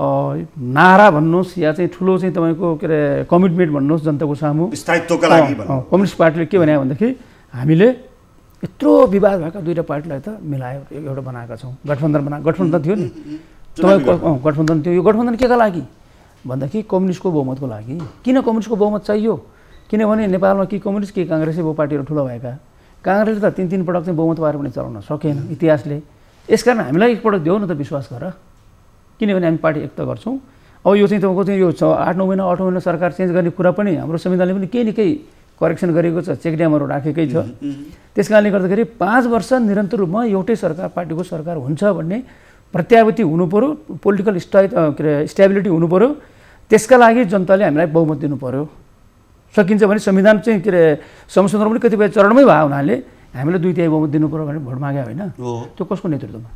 S2: नारा भन्नुहोस् या चाहिँ ठुलो चाहिँ तपाईँको के अरे कमिटमेन्ट भन्नुहोस् जनताको सामु
S1: स्थायित्वका लागि
S2: कम्युनिस्ट पार्टीले के भने भन्दाखेरि हामीले यत्रो विवाद भएका दुईवटा पार्टीलाई त मिलायो, एउटा बनाएका छौँ, गठबन्धन थियो नि तपाईँको, गठबन्धन थियो। यो गठबन्धन केका लागि भन्दाखेरि कम्युनिस्टको बहुमतको लागि। किन कम्युनिस्टको बहुमत चाहियो? किनभने नेपालमा कि कम्युनिस्ट कि काङ्ग्रेसै बहु पार्टीहरू ठुलो भएका, काङ्ग्रेसले त 3 पटक चाहिँ बहुमत पाएर पनि चलाउन सकेन इतिहासले। यसकारण हामीलाई एकपटक देऊ न त विश्वास गर, किनभने हामी पार्टी एक त गर्छौँ। अब यो चाहिँ तपाईँको चाहिँ यो 8-9 महिना 8 महिना सरकार चेन्ज गर्ने कुरा पनि हाम्रो संविधानले पनि केही न केही करेक्सन गरेको छ, चेकड्यामहरू राखेकै छ। त्यस कारणले गर्दाखेरि 5 वर्ष निरन्तर रूपमा एउटै सरकार, पार्टीको सरकार हुन्छ भन्ने प्रत्याभूति हुनु पऱ्यो, पोलिटिकल के अरे स्टेबिलिटी हुनु पऱ्यो। त्यसका लागि जनताले हामीलाई बहुमत दिनु पऱ्यो। सकिन्छ भने संविधान चाहिँ के अरे संशोधन पनि कतिपय चरणमै भयो हुनाले हामीले 2/3 बहुमत दिनु पऱ्यो भने भोट मागे होइन। त्यो कसको नेतृत्वमा?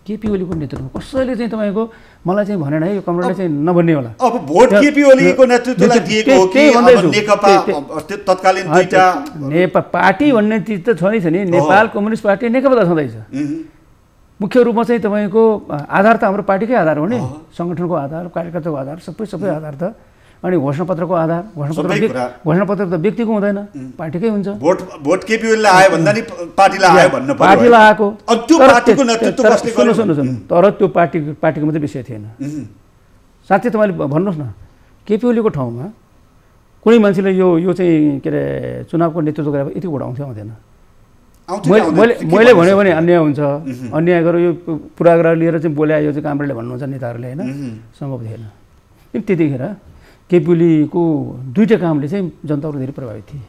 S2: केपी ओलीको नेतृत्वमा। कसैले चाहिँ तपाईँको मलाई चाहिँ भनेन है, यो कमरेडले चाहिँ नभन्ने होला।
S1: अब भोट केपी ओलीको नेतृत्वलाई दिएको हो कि नेकपा तत्कालीन दुईटा
S2: पार्टी भन्ने चिज त छ नि, नेपाल कम्युनिस्ट पार्टी नेकपा त छँदैछ। मुख्य रूपमा चाहिँ तपाईँको आधार त हाम्रो पार्टीकै आधार हो नि, सङ्गठनको आधार, कार्यकर्ताको आधार, सबै आधार त। अनि घोषणापत्रको आधार घोषणापत्र त व्यक्तिको हुँदैन, पार्टीकै हुन्छ।
S1: भोट केपी ओलीलाई आयो भन्दा नि पार्टीलाई आयो भन्नु पर्यो,
S2: पार्टीलाई आएको।
S1: त्यो पार्टीको नेतृत्व कसले गर्यो?
S2: सुन्नु, तर त्यो पार्टीको मात्रै विषय थिएन। साथै तपाईँले भन्नुहोस् न, केपी ओलीको ठाउँमा कुनै मान्छेले यो चाहिँ के अरे चुनावको नेतृत्व गरेर यति भोट आउँथ्यो आउँदैन? मैले भन्यो भने अन्याय हुन्छ, अन्याय गरेर यो पूर्वाग्रह लिएर चाहिँ बोले यो चाहिँ कामरेडले भन्नुहुन्छ नेताहरूले, होइन, सम्भव थिएन। त्यतिखेर केपी ओलीको दुईवटा कामले चाहिँ जनताहरू धेरै प्रभावित थिए।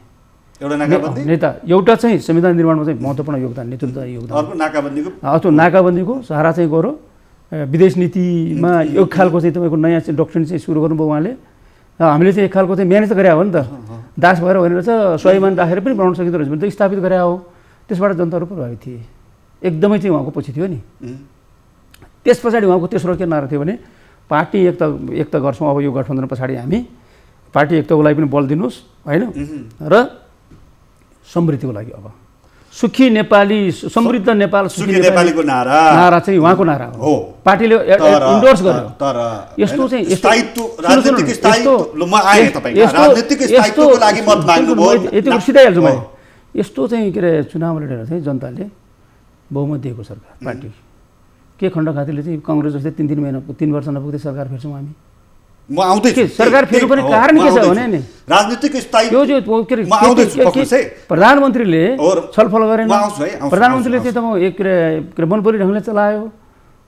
S2: नेता एउटा चाहिँ संविधान निर्माणमा चाहिँ महत्त्वपूर्ण योगदान, नेतृत्व योगदान, अर्को नाकाबन्दीको सहारा चाहिँ गरो, विदेश नीतिमा एक खालको चाहिँ तपाईँको नयाँ चाहिँ डक्ट्रिन चाहिँ सुरु गर्नुभयो उहाँले। हामीले चाहिँ एक खालको चाहिँ म्यानेज गरे हो नि त, दास भएर होइन रहेछ, स्वाभिमान राखेर पनि बनाउन सकिँदो रहेछ भने त स्थापित गरे हो। त्यसबाट जनताहरू प्रभावित थिए, एकदमै चाहिँ उहाँको पछि थियो नि। त्यस पछाडि उहाँको तेस्रो के नारा थियो भने पार्टी एक त गर्छौँ, अब यो गठबन्धन पछाडि हामी पार्टी एकताको लागि पनि बल दिनुहोस्, होइन, र समृद्धिको लागि अब सुखी नेपाली, समृद्ध नेपाल, सुखी
S1: नेपालीको नारा
S2: चाहिँ उहाँको नारा हो। पार्टीले इन्डोर्स गर्यो।
S1: तर
S2: यस्तो चाहिँ यतिको सिधाइहाल्छु म। यस्तो चाहिँ के अरे चुनाव लडेर चाहिँ जनताले बहुमत दिएको सरकार पार्टी के खण्डघातीले चाहिँ काङ्ग्रेस जस्तै 3 महिना 3 वर्ष नपुग्दै सरकार फेर्छौँ हामी।
S1: म आउँदैछु,
S2: सरकार फेर्नु पनि कारण के छ भने नि
S1: राजनीतिक
S2: प्रधानमन्त्रीले छलफल गरेन, प्रधानमन्त्रीले चाहिँ तपाईँ एक के अरे मनपरी ढङ्गले चलायो,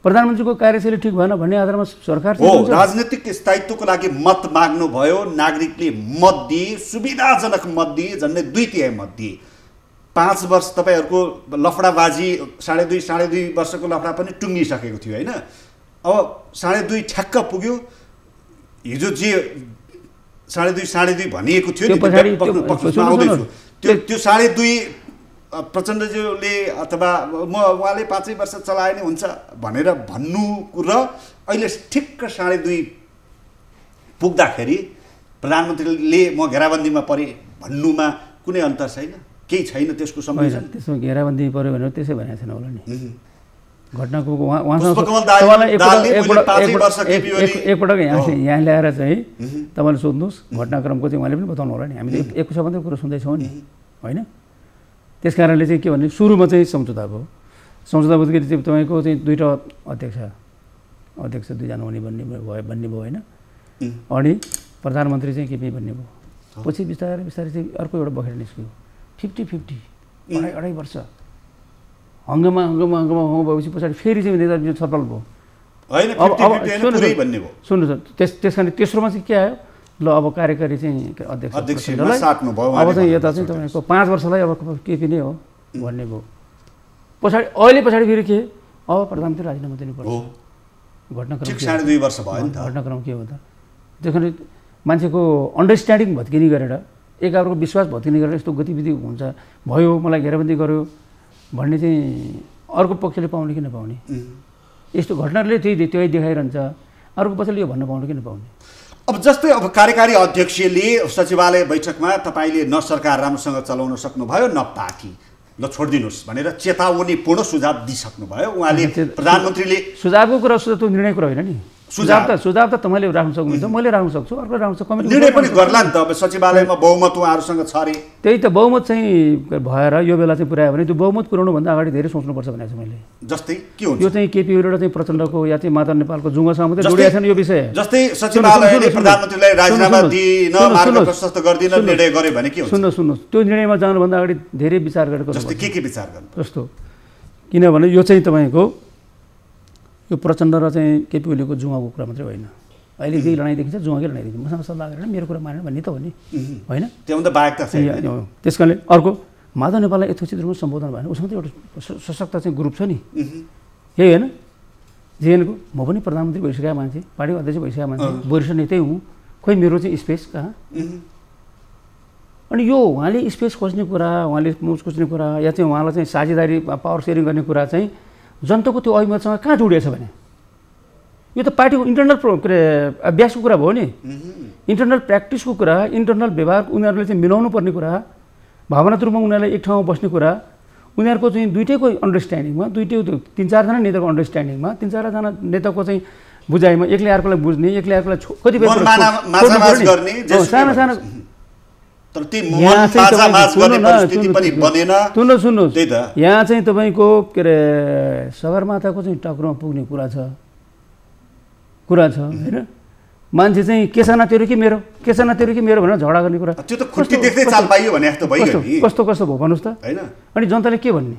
S2: प्रधानमन्त्रीको कार्यशैली ठिक भएन भन्ने आधारमा सरकार
S1: राजनीतिक स्थायित्वको लागि मत माग्नु भयो, नागरिकले मत दिए, सुविधाजनक मत दिए, झन्डै 2/3 मत दिए। 5 वर्ष तपाईँहरूको लफडाबाजी 2.5 वर्षको लफडा पनि टुङ्गिसकेको थियो, होइन? अब 2.5 ठ्याक्क पुग्यो। हिजो जे 2.5 भनिएको थियो नि, त्यो 2.5 प्रचण्डज्यूले अथवा उहाँले 5 वर्ष चलाए नि हुन्छ भनेर भन्नु र अहिले ठिक्क 2.5 पुग्दाखेरि प्रधानमन्त्रीले म घेराबन्दीमा परे भन्नुमा कुनै अन्तर छैन, केही छैन त्यसको सम्बन्ध।
S2: त्यसमा घेराबन्दी पऱ्यो भनेर त्यसै भनेको छैन होला नि। घटनाको एकपटक यहाँ ल्याएर चाहिँ तपाईँले सोध्नुहोस् घटनाक्रमको चाहिँ उहाँले पनि बताउनु होला नि। हामीले एक सबभन्दा कुरो सुन्दैछौँ नि, होइन? त्यस कारणले चाहिँ के भने सुरुमा चाहिँ सम्झौता भयो, सम्झौता बुझ्दाखेरि चाहिँ तपाईँको चाहिँ 2टा अध्यक्ष 2जना हुने भन्ने भयो, होइन? अनि प्रधानमन्त्री चाहिँ केपी भन्ने भयो। पछि बिस्तारै चाहिँ अर्को एउटा बखेर निस्क्यो 50-50, 2.5 वर्ष हङ्गामा भएपछि पछाडि फेरि चाहिँ नेताजी छलफल भयो। सुन्नुहोस्, त्यस कारण तेस्रोमा चाहिँ के आयो, ल अब कार्यकारी चाहिँ अध्यक्ष अब चाहिँ यता चाहिँ तपाईँको 5 वर्षलाई अब केपी नै हो भन्ने भयो। अहिले पछाडि फेरि के, अब प्रधानमन्त्री राजीनामा दिनुपर्छ। घटनाक्रम के हो त? त्यस कारण मान्छेको अन्डरस्ट्यान्डिङ भत्किने गरेर, एकअर्काको विश्वास भत्किने गरेर यस्तो गतिविधि हुन्छ भयो, मलाई घेराबन्दी गर्यो भन्ने चाहिँ अर्को पक्षले पाउने कि नपाउने? यस्तो घटनाले त्यही देखाइरहन्छ, अर्को पक्षले यो भन्न पाउने कि नपाउने?
S1: अब जस्तै अब कार्यकारी अध्यक्षले सचिवालय बैठकमा तपाईँले न सरकार राम्रोसँग चलाउन सक्नुभयो, न पार्टी, ल छोडिदिनुहोस् भनेर चेतावनीपूर्ण सुझाव दिइसक्नुभयो उहाँले। प्रधानमन्त्रीले
S2: सुझावको कुरा त निर्णय कुरा होइन नि। सुझाव त तपाईँले राख्न सक्नुहुन्छ, मैले राख्न सक्छु, अर्को राख्न सक्छ,
S1: निर्णय पनि गर्ला नि त। अब सचिवालयमा बहुमत उहाँहरूसँग छ अरे,
S2: त्यही त बहुमत चाहिँ भएर यो बेला चाहिँ पुर्यायो भने त्यो बहुमत पुर्याउनुभन्दा अगाडि धेरै सोच्नुपर्छ भनेको छु मैले।
S1: जस्तै के हुन्छ,
S2: यो चाहिँ केपी ओली र चाहिँ प्रचण्डको या चाहिँ माधव नेपालको जुङ्गासँग मात्रै जोडिएको छ नि यो विषय।
S1: जस्तै सचिवालयले प्रधानमन्त्रीलाई राजीनामा दिन, मार्ग प्रशस्त गर्दिन निर्णय गर्यो भने के हुन्छ?
S2: सुन्नुहोस्, त्यो निर्णयमा जानुभन्दा अगाडि धेरै विचार गरेको।
S1: जस्तै के विचार गर्नु? जस्तो
S2: किनभने यो चाहिँ तपाईँको यो प्रचण्ड र चाहिँ केपी ओलीको जुङ्गाको कुरा मात्रै होइन, अहिले जे लडाइँ देखिन्छ जुङ्गाकै लडाइँ देखिन्छ, मसँग सल्लाह गरेर मेरो कुरा मानेर भन्ने त हो नि, होइन?
S1: त्योभन्दा बाहेक त
S2: त्यस कारणले अर्को माधव नेपाललाई यथोचित रूपमा सम्बोधन भएन, उसमा त एउटा सशक्त चाहिँ ग्रुप छ नि, यही होइन? जेएनको म पनि प्रधानमन्त्री भइसकेका मान्छे, पार्टीको अध्यक्ष भइसकेका मान्छे, वरिष्ठ नेतै हुँ, खोइ मेरो चाहिँ स्पेस कहाँ? अनि यो उहाँले स्पेस खोज्ने कुरा, उहाँले मुज खोज्ने कुरा या चाहिँ उहाँलाई चाहिँ साझेदारी पावर सेयरिङ गर्ने कुरा चाहिँ जनताको त्यो अभिमतसँग कहाँ जोडिएको छ भने यो त पार्टीको इन्टरनल के अरे अभ्यासको कुरा भयो नि, इन्टरनल प्र्याक्टिसको कुरा, इन्टरनल व्यवहार उनीहरूले चाहिँ मिलाउनु पर्ने कुरा, भावनात्मक रूपमा उनीहरूलाई एक ठाउँमा बस्ने कुरा, उनीहरूको चाहिँ दुइटैको अन्डरस्ट्यान्डिङमा, 3-4 जना नेताको अन्डरस्ट्यान्डिङमा, 3-4 जना नेताको चाहिँ बुझाइमा एक्लै अर्कोलाई बुझ्ने, एक्लै अर्कोलाई कतिपय
S1: माझामाझ गर्ने
S2: सानो सानो
S1: तर ती माझामाझ गर्ने परिस्थिति पनि बनेन।
S2: सुन्नुहोस् यहाँ चाहिँ तपाईँको के अरे सगरमाथाको चाहिँ टाक्रोमा पुग्ने कुरा छ होइन। मान्छे चाहिँ केसाना तेरो कि मेरो, केसाना तेरो कि मेरो भनेर झगडा गर्ने कुरा,
S1: त्यो त खुट्टी देख्दै चाल पाइयो भने जस्तो भयो नि।
S2: कस्तो कस्तो भयो भन्नुहोस् त
S1: हैन।
S2: अनि जनताले के भन्ने,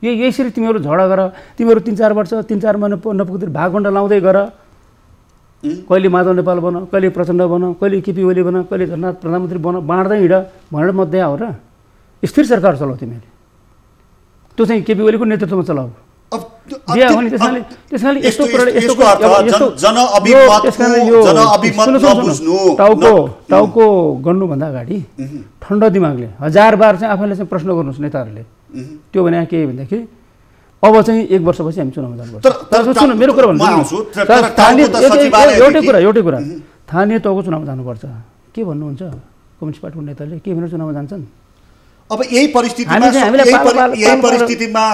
S2: यसरी तिमीहरू झगडा गर, तिमीहरू 3-4 वर्ष 3-4 महिना नपुग्दै भागभण्डा लाउँदै गर, कहिले माधव नेपाल बन, कहिले प्रचण्ड बन, कहिले केपी ओली बन, कहिले झलनाथ प्रधानमन्त्री बन, बाँड्दै हिँड भनेर मध्य हो र। स्थिर सरकार चलाऊ तिमीहरूले, त्यो चाहिँ केपी ओलीको नेतृत्वमा चलाऊ। टाउको गर्नुभन्दा अगाडि ठन्डा दिमागले 1000 बार चाहिँ आफैले चाहिँ प्रश्न गर्नुहोस् नेताहरूले। त्यो भने के भनेदेखि अब चाहिँ 1 वर्षपछि हामी चुनावमा जानुपर्छ। तर सुन्नु मेरो कुरा भन्नु, एउटै कुरा स्थानीय तहको चुनावमा जानुपर्छ। के भन्नुहुन्छ कम्युनिस्ट पार्टीको नेताले, के भनेर चुनावमा जान्छन्?
S1: अब यही परिस्थितिमा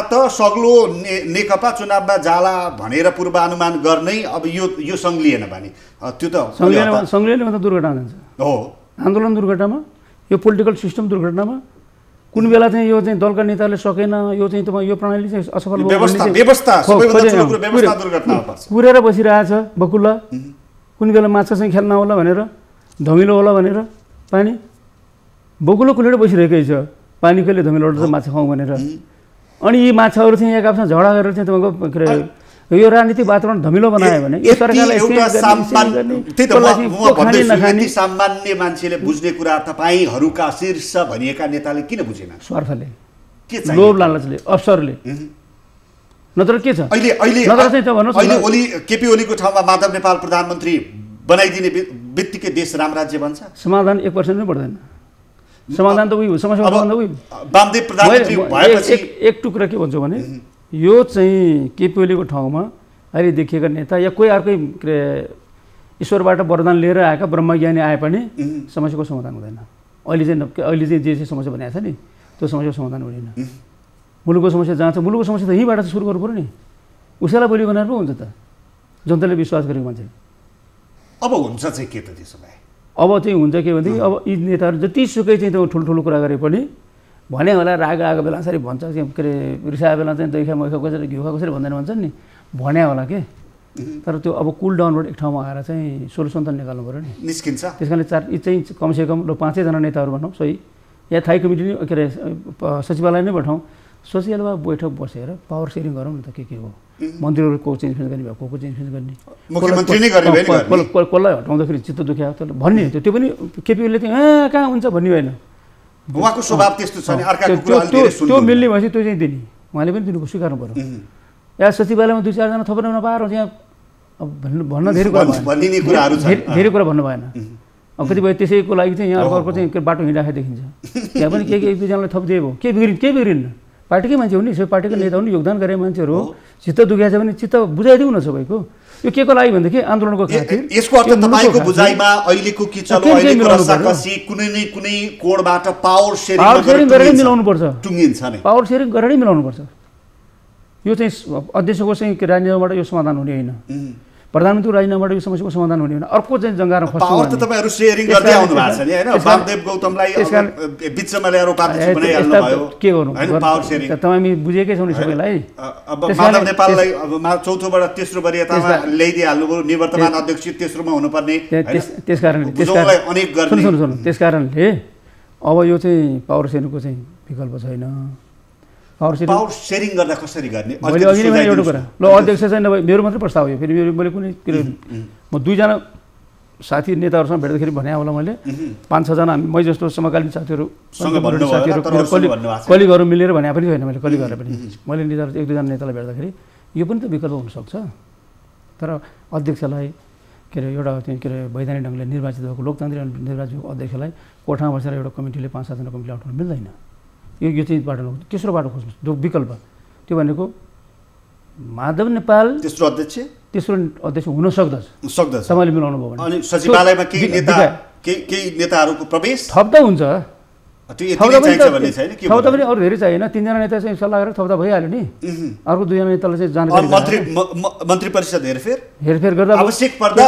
S1: त सग्लो नेकपा चुनावमा जाला भनेर पूर्वानुमान गर्नै अब यो सङ्घ लिएन भने त्यो त
S2: सङ्घले भन्दा दुर्घटना जान्छ
S1: हो।
S2: आन्दोलन दुर्घटनामा, यो पोलिटिकल सिस्टम दुर्घटनामा कुन बेला चाहिँ यो चाहिँ दलका नेताले सकेन, यो चाहिँ तपाईँ यो प्रणाली चाहिँ असफल कुरेर बसिरहेछ बकुल्ला, कुन बेला माछा चाहिँ खेल्न होला भनेर, धमिलो होला भनेर पानी बकुलो कुलेर बसिरहेकै छ, पानी कहिले धमिलो उठ्छ माछा खाउँ भनेर। अनि यी माछाहरू चाहिँ एक आपसँग झगडा गरेर चाहिँ तपाईँको के अरे यो राजनीतिक वातावरण धमिलो बनायो भने यो सरकारलाई
S1: सामान्य मान्छेले बुझ्ने कुरा तपाईँहरूका शीर्ष भनिएका नेताले किन बुझेन?
S2: स्वार्थले, लोभ लालचले, अवसरले, नत्र के छ
S1: अहिले ओली केपी ओलीको ठाउँमा माधव नेपाल प्रधानमन्त्री बनाइदिने बित्तिकै देश राम राज्य बन्छ?
S2: समाधान 1% पनि बढ्दैन। समाधान त उही हो, समस्या समाधान त उही।
S1: वामदेव प्रधानमन्त्री भएपछि
S2: एक टुक्रा के भन्छु भने यो चाहिँ केपी ओलीको ठाउँमा अहिले देखिएका नेता या कोही अर्कै के अरे ईश्वरबाट वरदान लिएर आएका ब्रह्मज्ञानी आए पनि समस्याको समाधान हुँदैन। अहिले चाहिँ जे समस्या भनेको छ नि त्यो समस्याको समाधान हुँदैन। मुलुकको समस्या जहाँ छ, मुलुकको समस्या त यहीँबाट सुरु गर्नु पऱ्यो नि। उसैलाई बोली बनाएर पो हुन्छ त, जनताले विश्वास गरेको मान्छे।
S1: अब हुन्छ चाहिँ के त त्यसो भए?
S2: अब चाहिँ हुन्छ के भनेदेखि अब यी नेताहरू जतिसुकै चाहिँ त्यो ठुल्ठुलो कुरा गरे पनि भने होला राग आएको बेला यसरी भन्छ के अरे रिसाएको बेला चाहिँ दैखा मैखा कसरी घिउ खा कसरी भन्दैन भन्छन् नि, भने होला के। तर त्यो अब कुल डाउनबाट एक ठाउँमा आएर चाहिँ सोल्युसन त निकाल्नु पऱ्यो नि,
S1: निस्किन्छ।
S2: त्यस कारणले यी चाहिँ कमसेकम 5-6जना नेताहरू भनौँ सही, या थाई कमिटी के अरे सचिवालय नै पठाउँ, सचिवालयमा बैठक बसेर पावर सेयरिङ गरौँ न त के हो, मन्त्रीहरूको चेन्ज गर्ने भयो, को चेन्ज गर्ने, कसलाई हटाउँदाखेरि चित्त दुख्या भन्ने त्यो पनि केपीओले चाहिँ कहाँ हुन्छ भन्ने होइन।
S1: उहाँको स्वभाव त्यस्तो छ नि, अर्काको कुरा अलि धेरै सुन्नु,
S2: त्यो मिल्ने भएपछि त्यो चाहिँ दिने, उहाँले पनि दिनु स्वीकार्नु पऱ्यो। या सचिवालयमा 2-4जना थपेर नपाएर यहाँ भन्न धेरै कुरा भन्नु भएन। अब कतिपय त्यसैको लागि चाहिँ यहाँ अर्को चाहिँ बाटो हिँडाखे देखिन्छ, त्यहाँ पनि के 1-2जनालाई थपिदिए भयो, के बिग्रिन्न, पार्टीकै मान्छे हो नि, सबै पार्टीको नेता हो नि, योगदान गरे मान्छेहरू हो। चित्त दुख्या छ भने चित्त बुझाइदिउ न सबैको। यो के को लागि भनेदेखि आन्दोलनको खातिर।
S1: यसको अर्थ तपाईको बुझाइमा अहिलेको किचलो अहिलेको रसाकसी कुनै न कुनै कोणबाट पावर सेयरिङ
S2: गरेर मिलाउनु पर्छ,
S1: टुङ्गिन्छ नि,
S2: पावर सेयरिङ गरेर मिलाउनु पर्छ। यो चाहिँ अध्यक्षको चाहिँ राजीनामाबाट यो समाधान हुने होइन, प्रधानमन्त्री राजीनामाबाट यो समस्याको समाधान हुने होइन, अर्को चाहिँ जङ्गारमा फस्नु।
S1: पावर त तपाईहरु सेयरिङ गर्दै आउनु भएको छ नि हैन, वामदेव गौतमलाई बिचमा ल्याएर उपाध्यक्ष बनाइहाल्नु भयो,
S2: के गर्नु
S1: हैन पावर सेयरिङ
S2: तपाईँ बुझेकै छौ नि सबैलाई।
S1: अब माधव नेपाललाई अब चौथोबाट तेस्रो वरियतामा ल्याइदिहाल्नु भयो, निवर्तमान अध्यक्ष तेस्रोमा हुनुपर्ने,
S2: त्यसकारणले त्यसकारणले अब यो चाहिँ पावर सेयरिङको चाहिँ विकल्प छैन।
S1: पावर सेयरिङ गर्दा कसरी गर्ने?
S2: मैले अघि नै एउटा कुरा, ल अध्यक्ष चाहिँ नभए मेरो मात्रै प्रस्ताव हो, फेरि मैले कुनै म 2जना साथी नेताहरूसँग भेट्दाखेरि भने होला मैले 5-6जना मै जस्तो समकालीन साथीहरू कलिगहरू मिलेर भने पनि होइन, मैले कलिगहरू पनि मैले नेताहरू 1-2जना नेतालाई भेट्दाखेरि यो पनि त विकल्प हुनसक्छ। तर अध्यक्षलाई के अरे एउटा के अरे वैधानिक ढङ्गले निर्वाचित भएको लोकतान्त्रिक निर्वाचित अध्यक्षलाई कोठामा बसेर एउटा कमिटीले 5-7जना कमिटीले उठाउनु मिल्दैन। यो चाहिँ बाटो तेस्रो बाटो खोज्नु जो विकल्प, त्यो भनेको माधव नेपाल तेस्रो अध्यक्ष हुन सक्दछ तपाईँले मिलाउनु भयो भने।
S1: अनि सचिवालयमा केही नेताहरूको प्रवेश
S2: थप्दा हुन्छ,
S1: त्यो यति नै चाहिन्छ भन्ने छैन के
S2: थप्दा पनि अरू धेरै चाहिएन 3 जना नेता चाहिँ सल्लाह गरेर थप्दा भइहाल्यो नि अर्को 2 जना नेतालाई चाहिँ जानकारी
S1: मन्त्री परिषद
S2: हेरफेर गर्दा
S1: आवश्यक पर्दा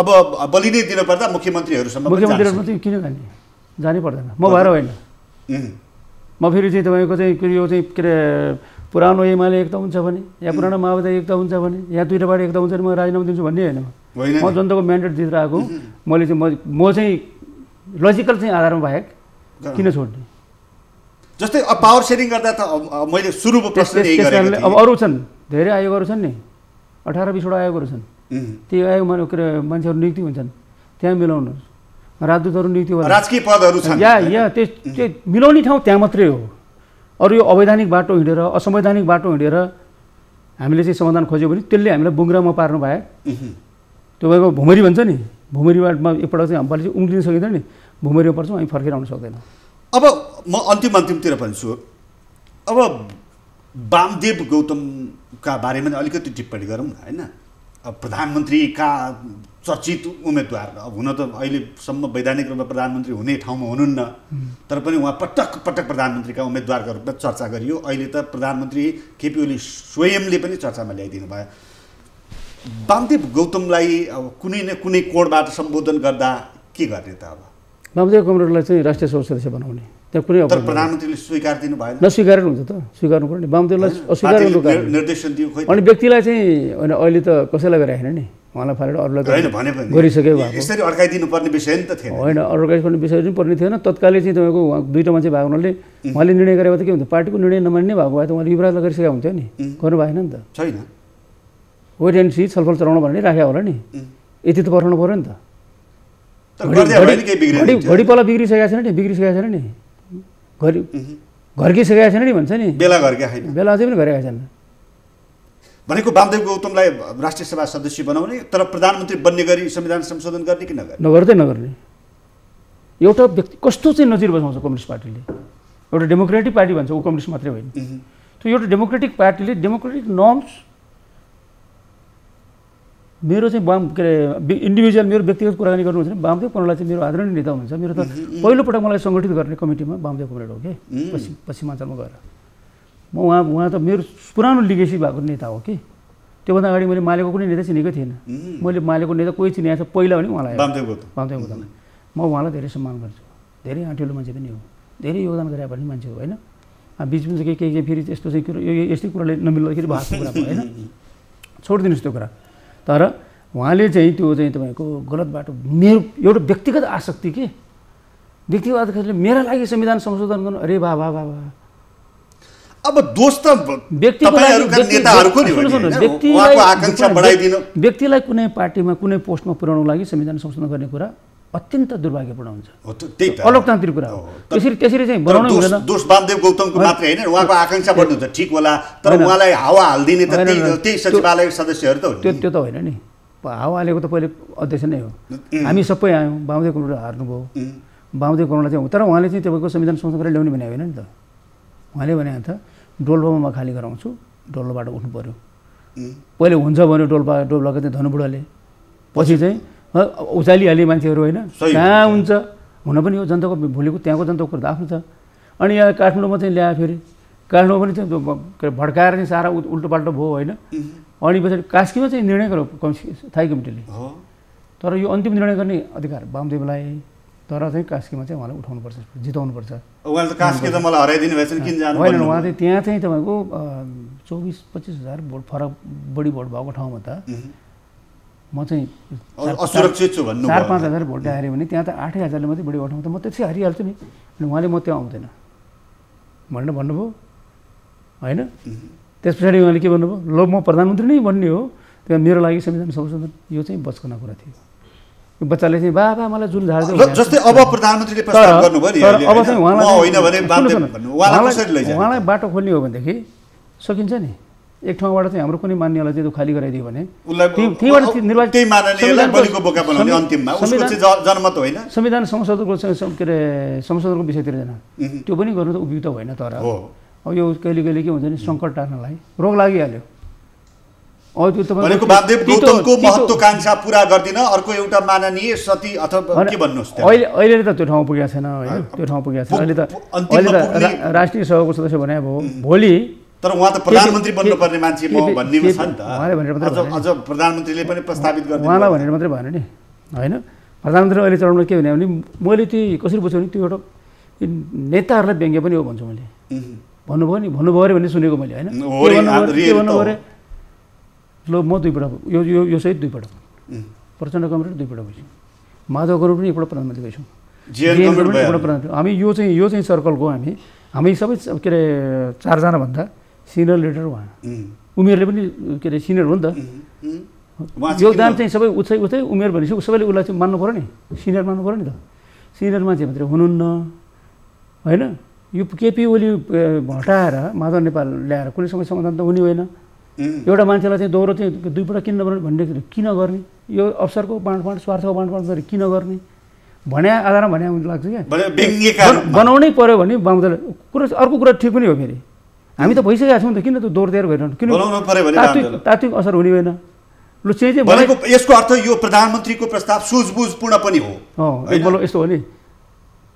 S1: अब बलि नै दिन पर्दा मुख्यमन्त्रीहरुसम्म
S2: मुख्यमन्त्रीहरु चाहिँ किन जानै पर्दैन म भएर होइन म फेरि चाहिँ तपाईको चाहिँ यो चाहिँ के रे पुरानो एमाले एकता हुन्छ भने या पुरानो माओवादी एकता हुन्छ भने या दुईटा पार्टी एकता हुन्छ भने म राजीनामा दिन्छु भन्ने हैन म जनताको म्यान्डेट दिएर आएको मैले चाहिँ म चाहिँ लजिकल चाहिँ आधारमा बाहेक किन छोड्ने
S1: जस्तै पावर शेयरिङ गर्दा त मैले सुरुको प्रश्न यही गरेको थिएँ
S2: अब अरु छन् धेरै आयोगहरु छन् नि 18-20 वटा आयोगहरु छन् ती आयोगमा मान्छेहरु नियुक्ति हुन्छन् त्यहाँ मिलाउनु राजदूतहरु नियुक्ति होला
S1: राजकीय पदहरु छन्
S2: या त्यो मिलाउने ठाउँ त्यहाँ मात्रै हो अरु यो अवैधानिक बाटो हिँडेर असंवैधानिक बाटो हिँडेर हामीले चाहिँ समाधान खोज्यो भने त्यसले हामीलाई बुङ्ग्रामा पार्नु भए त्यो भएको भुमरी भन्छ नि भुमरीबाटमा एकपल्ट चाहिँ हामीले चाहिँ उम्लिन सकिँदैन नि भुमरीमा पर्छौँ हामी फर्केर आउन सक्दैनौँ
S1: अब म अन्तिमतिर भन्छु अब वामदेव गौतमका बारेमा अलिकति टिप्पणी गरौँ न हैन अब प्रधानमन्त्रीका चर्चित उम्मेदवार अब हुन त अहिलेसम्म वैधानिक रूपमा प्रधानमन्त्री हुने ठाउँमा हुनुहुन्न तर पनि उहाँ पटक प्रधानमन्त्रीका उम्मेदवारका रूपमा चर्चा गरियो अहिले त प्रधानमन्त्री केपी ओली स्वयंले पनि चर्चामा ल्याइदिनु भयो वामदेव गौतमलाई अब कुनै न कुनै कोणबाट सम्बोधन गर्दा के गर्ने त अब
S2: वामदेव गौतमलाई चाहिँ राष्ट्रिय सभा सदस्य बनाउने त्यहाँ कुनै
S1: तर प्रधानमन्त्रीले स्वीकार दिनु भएन
S2: नस्वीकारेर हुन्छ त स्वीकार्नु पर्ने वामदेवलाई अस्वीकार गर्नु
S1: निर्देशन दियो खोइ
S2: अनि व्यक्तिलाई चाहिँ होइन अहिले त कसैलाई गरेको छैन नि उहाँलाई फालेर अरूलाई
S1: भने पनि
S2: गरिसक्यो भएको
S1: यसरी अड्काइदिनु पर्ने विषय नि त थिएन
S2: होइन अड्काइदिनु विषय पनि पर्ने थिएन तत्कालै चाहिँ तपाईँको दुईटा मान्छे भएको हुनाले उहाँले निर्णय गरेको त के हुन्छ पार्टीको निर्णय नमान्ने भएको भए त उहाँले युवराजलाई गरिसकेको हुन्थ्यो नि गर्नु भएन नि त
S1: छैन
S2: वेट एन्ड सी छलफल चलाउनु भन्ने राखेको होला नि यति त पर्नु पर्यो नि त घडी पल्ला बिग्रिसकेको छैन नि बिग्रिसकेको छैन नि घर्किसकेको छैन नि भन्छ नि
S1: बेला घर्केका छैन
S2: बेला अझै पनि घरेका छैन
S1: भनेको वामदेव गौतमलाई राष्ट्रिय सभा सदस्य बनाउने तर प्रधानमन्त्री बन्ने गरी संविधान संशोधन गर्ने कि
S2: नगर्ने एउटा व्यक्ति कस्तो चाहिँ नजिर बसाउँछ कम्युनिस्ट पार्टीले एउटा डेमोक्रेटिक पार्टी भन्छ ऊ कम्युनिस्ट मात्रै होइन त्यो एउटा डेमोक्रेटिक पार्टीले डेमोक्रेटिक नर्म्स मेरो चाहिँ के अरे इन्डिभिजुअल मेरो व्यक्तिगत कुराकानी गर्नुहुन्छ भने वामदेव कमरेडलाई चाहिँ मेरो आदरणीय नेता हुनुहुन्छ मेरो त पहिलोपटक मलाई सङ्गठित गर्ने कमिटीमा वामदेव कमरेड हो कि पश्चिमाञ्चलमा गएर म उहाँ त मेरो पुरानो लिगेसी भएको नेता हो कि त्योभन्दा अगाडि मैले मालेको कुनै नेता चिनेको थिएन मैले मालेको नेता कोही चिनेको छ पहिला भने उहाँलाई वामदेव गौतम म उहाँलाई धेरै सम्मान गर्छु धेरै आँटिलो मान्छे पनि हो धेरै योगदान गरे पनि मान्छे हो होइन बिचमा चाहिँ केही फेरि त्यस्तो चाहिँ कुरो यो यस्तै कुराले नमिल्दाखेरि भएको कुरा होइन छोडिदिनुहोस् त्यो कुरा तर उहाँले चाहिँ त्यो चाहिँ तपाईँको गलत बाटो मेरो एउटा व्यक्तिगत आसक्ति के व्यक्तिगत आसक्तिले मेरा लागि संविधान संशोधन गर्नु अरे बा
S1: अब दोष त तपाईहरुका नेताहरुको नि हो उहाँको आकांक्षा बढाइदिनु
S2: व्यक्तिलाई कुनै पार्टीमा कुनै पोस्टमा पुर्याउनको लागि संविधान संशोधन गर्ने कुरा अत्यन्त दुर्भाग्यपूर्ण हुन्छ
S1: त्यही त
S2: अलोकतान्त्रिक कुरा हो त्यसरी चाहिँ बनाउनु हुँदैन
S1: दोष वामदेव गौतमको मात्रै हैन उहाँको आकांक्षा बढ्नु त ठीक होला तर उहाँलाई हावा हाल्दिने त त्यही सचिवालय सदस्यहरु त हो
S2: त्यो त होइन नि हावा हालेको त पहिले अध्यक्ष नै हो हामी सबै आयौँ वामदेव कमरेड हार्नुभयो वामदेव कमरेडलाई चाहिँ तर उहाँले चाहिँ तपाईँको संविधान संशोधन गरेर ल्याउने भने होइन नि त उहाँले भने त डोल्पामा म खाली गराउँछु डोल्पाबाट उठ्नु पर्यो पहिले हुन्छ भन्यो डोल्पाको चाहिँ धनुबुढाले पछि चाहिँ उचालिहाल्ने मान्छेहरू होइन कहाँ हुन्छ हुन पनि हो जनताको भोलिको त्यहाँको जनताको कुरा त आफ्नो छ अनि यहाँ काठमाडौँमा चाहिँ ल्यायो फेरि काठमाडौँ पनि चाहिँ भड्काएर चाहिँ सारा उल्टो पाल्टो भयो होइन अनि पछाडि कास्कीमा चाहिँ निर्णय गर्यो स्थायी कमिटीले तर यो अन्तिम निर्णय गर्ने अधिकार वामदेवलाई तर चाहिँ कास्कीमा चाहिँ उहाँलाई उठाउनुपर्छ जिताउनुपर्छ
S1: उहाँले त कास्की त मलाई हराइदिनु भएछ किन जानु
S2: होइन उहाँ चाहिँ त्यहाँ चाहिँ तपाईँको 24-25 हजार भोट फरक बढी भोट भएको ठाउँमा त म चाहिँ
S1: असुरक्षित छु भन्नु
S2: 4-5 हजार भोट हार्यो भने त्यहाँ त 8 हजारले मात्रै बढी भोट आउँछ म त्यसै हारिहाल्छु नि अनि उहाँले म त्यो आउँदैन भनेर भन्नुभयो होइन त्यस पछाडि उहाँले के भन्नुभयो ल म प्रधानमन्त्री नै बन्ने हो त्यहाँ मेरो लागि संविधान संशोधन यो चाहिँ बचकना कुरा थियो यो बच्चाले चाहिँ बाबा मलाई जुन झार्दै
S1: जस्तै अब प्रधानमन्त्रीले प्रस्ताव गर्नुभयो नि
S2: अब चाहिँ
S1: उहाँलाई
S2: उहाँलाई बाटो खोल्ने हो भनेदेखि सकिन्छ नि एक ठाउँबाट चाहिँ हाम्रो कुनै मान्यलाई चाहिँ खाली गराइदियो भने संविधान संशोधनको के अरे संशोधनको विषयतिर जान त्यो पनि गर्नु त उपयुक्त होइन तर अब यो कहिले के हुन्छ नि सङ्कट टार्नलाई रोग लागिहाल्यो त्यो तपाईको
S1: भनेको वामदेव गौतमको महत्त्वाकांक्षा पूरा गर्दिन अर्को एउटा माननीय सती अथवा के भन्नुस् त
S2: अहिले त त्यो ठाउँ पुगेको छैन हैन त्यो ठाउँ पुगेको छैन अहिले त राष्ट्रिय सभाको सदस्य भने भयो भोलि
S1: तर उहाँ त प्रधानमन्त्री बन्नुपर्ने मान्छे म भन्नेमा छ नि त अझ प्रधानमन्त्रीले पनि प्रस्तावित गर्दै
S2: उहाँलाई भनेर मात्रै भएन नि हैन प्रधानमन्त्री अहिले चरणमा के भने मैले त्यो कसरी बुझ्छु भने त्यो एउटा नेताहरूलाई व्यङ्ग्य पनि हो भन्छु मैले भन्नुभयो नि भन्नुभयो अरे भन्ने सुनेको मैले हैन के भन्नुभयो अरे ल म दुईपल्ट यो सहित दुईपल्ट प्रचण्ड कमरेड दुईपल्ट भइसक्यो माधव गौड पनि एकपल्ट प्रधानमन्त्री भइसक्यौँ एकपल्ट प्रधानमन्त्री हामी यो चाहिँ सर्कलको हामी सबै के अरे 4 जना भन्दा सिनियर लिडर उहाँ उमेरले पनि के अरे सिनियर हो नि त योगदान चाहिँ सबै उतै उमेर भनेपछि सबैले उसलाई चाहिँ मान्नु पऱ्यो नि सिनियर मान्नु पऱ्यो नि त सिनियर मान्छे मात्रै हुनुहुन्न होइन यो केपी ओली हटाएर माधव नेपाल ल्याएर कुनै समय समाधान त हुने होइन एउटा मान्छेलाई चाहिँ दोहोरो चाहिँ दुईपल्ट किन नबनाउने भन्ने किन गर्ने यो अवसरको बाँडफाँड स्वार्थको बाँडफाँड गरी किन गर्ने भने आधारमा भने लाग्छ क्या बनाउनै पर्यो भने बाहुँदाले अर्को कुरा ठिक पनि हो फेरि हामी त भइसकेका छौँ त किन त दोहोरो तयार भइरहनु किन तात्विक असर हुने होइन लु चाहिँ
S1: भनेको यसको अर्थ यो प्रधानमन्त्रीको प्रस्ताव सुझबुझपूर्ण पनि हो
S2: यस्तो हो नि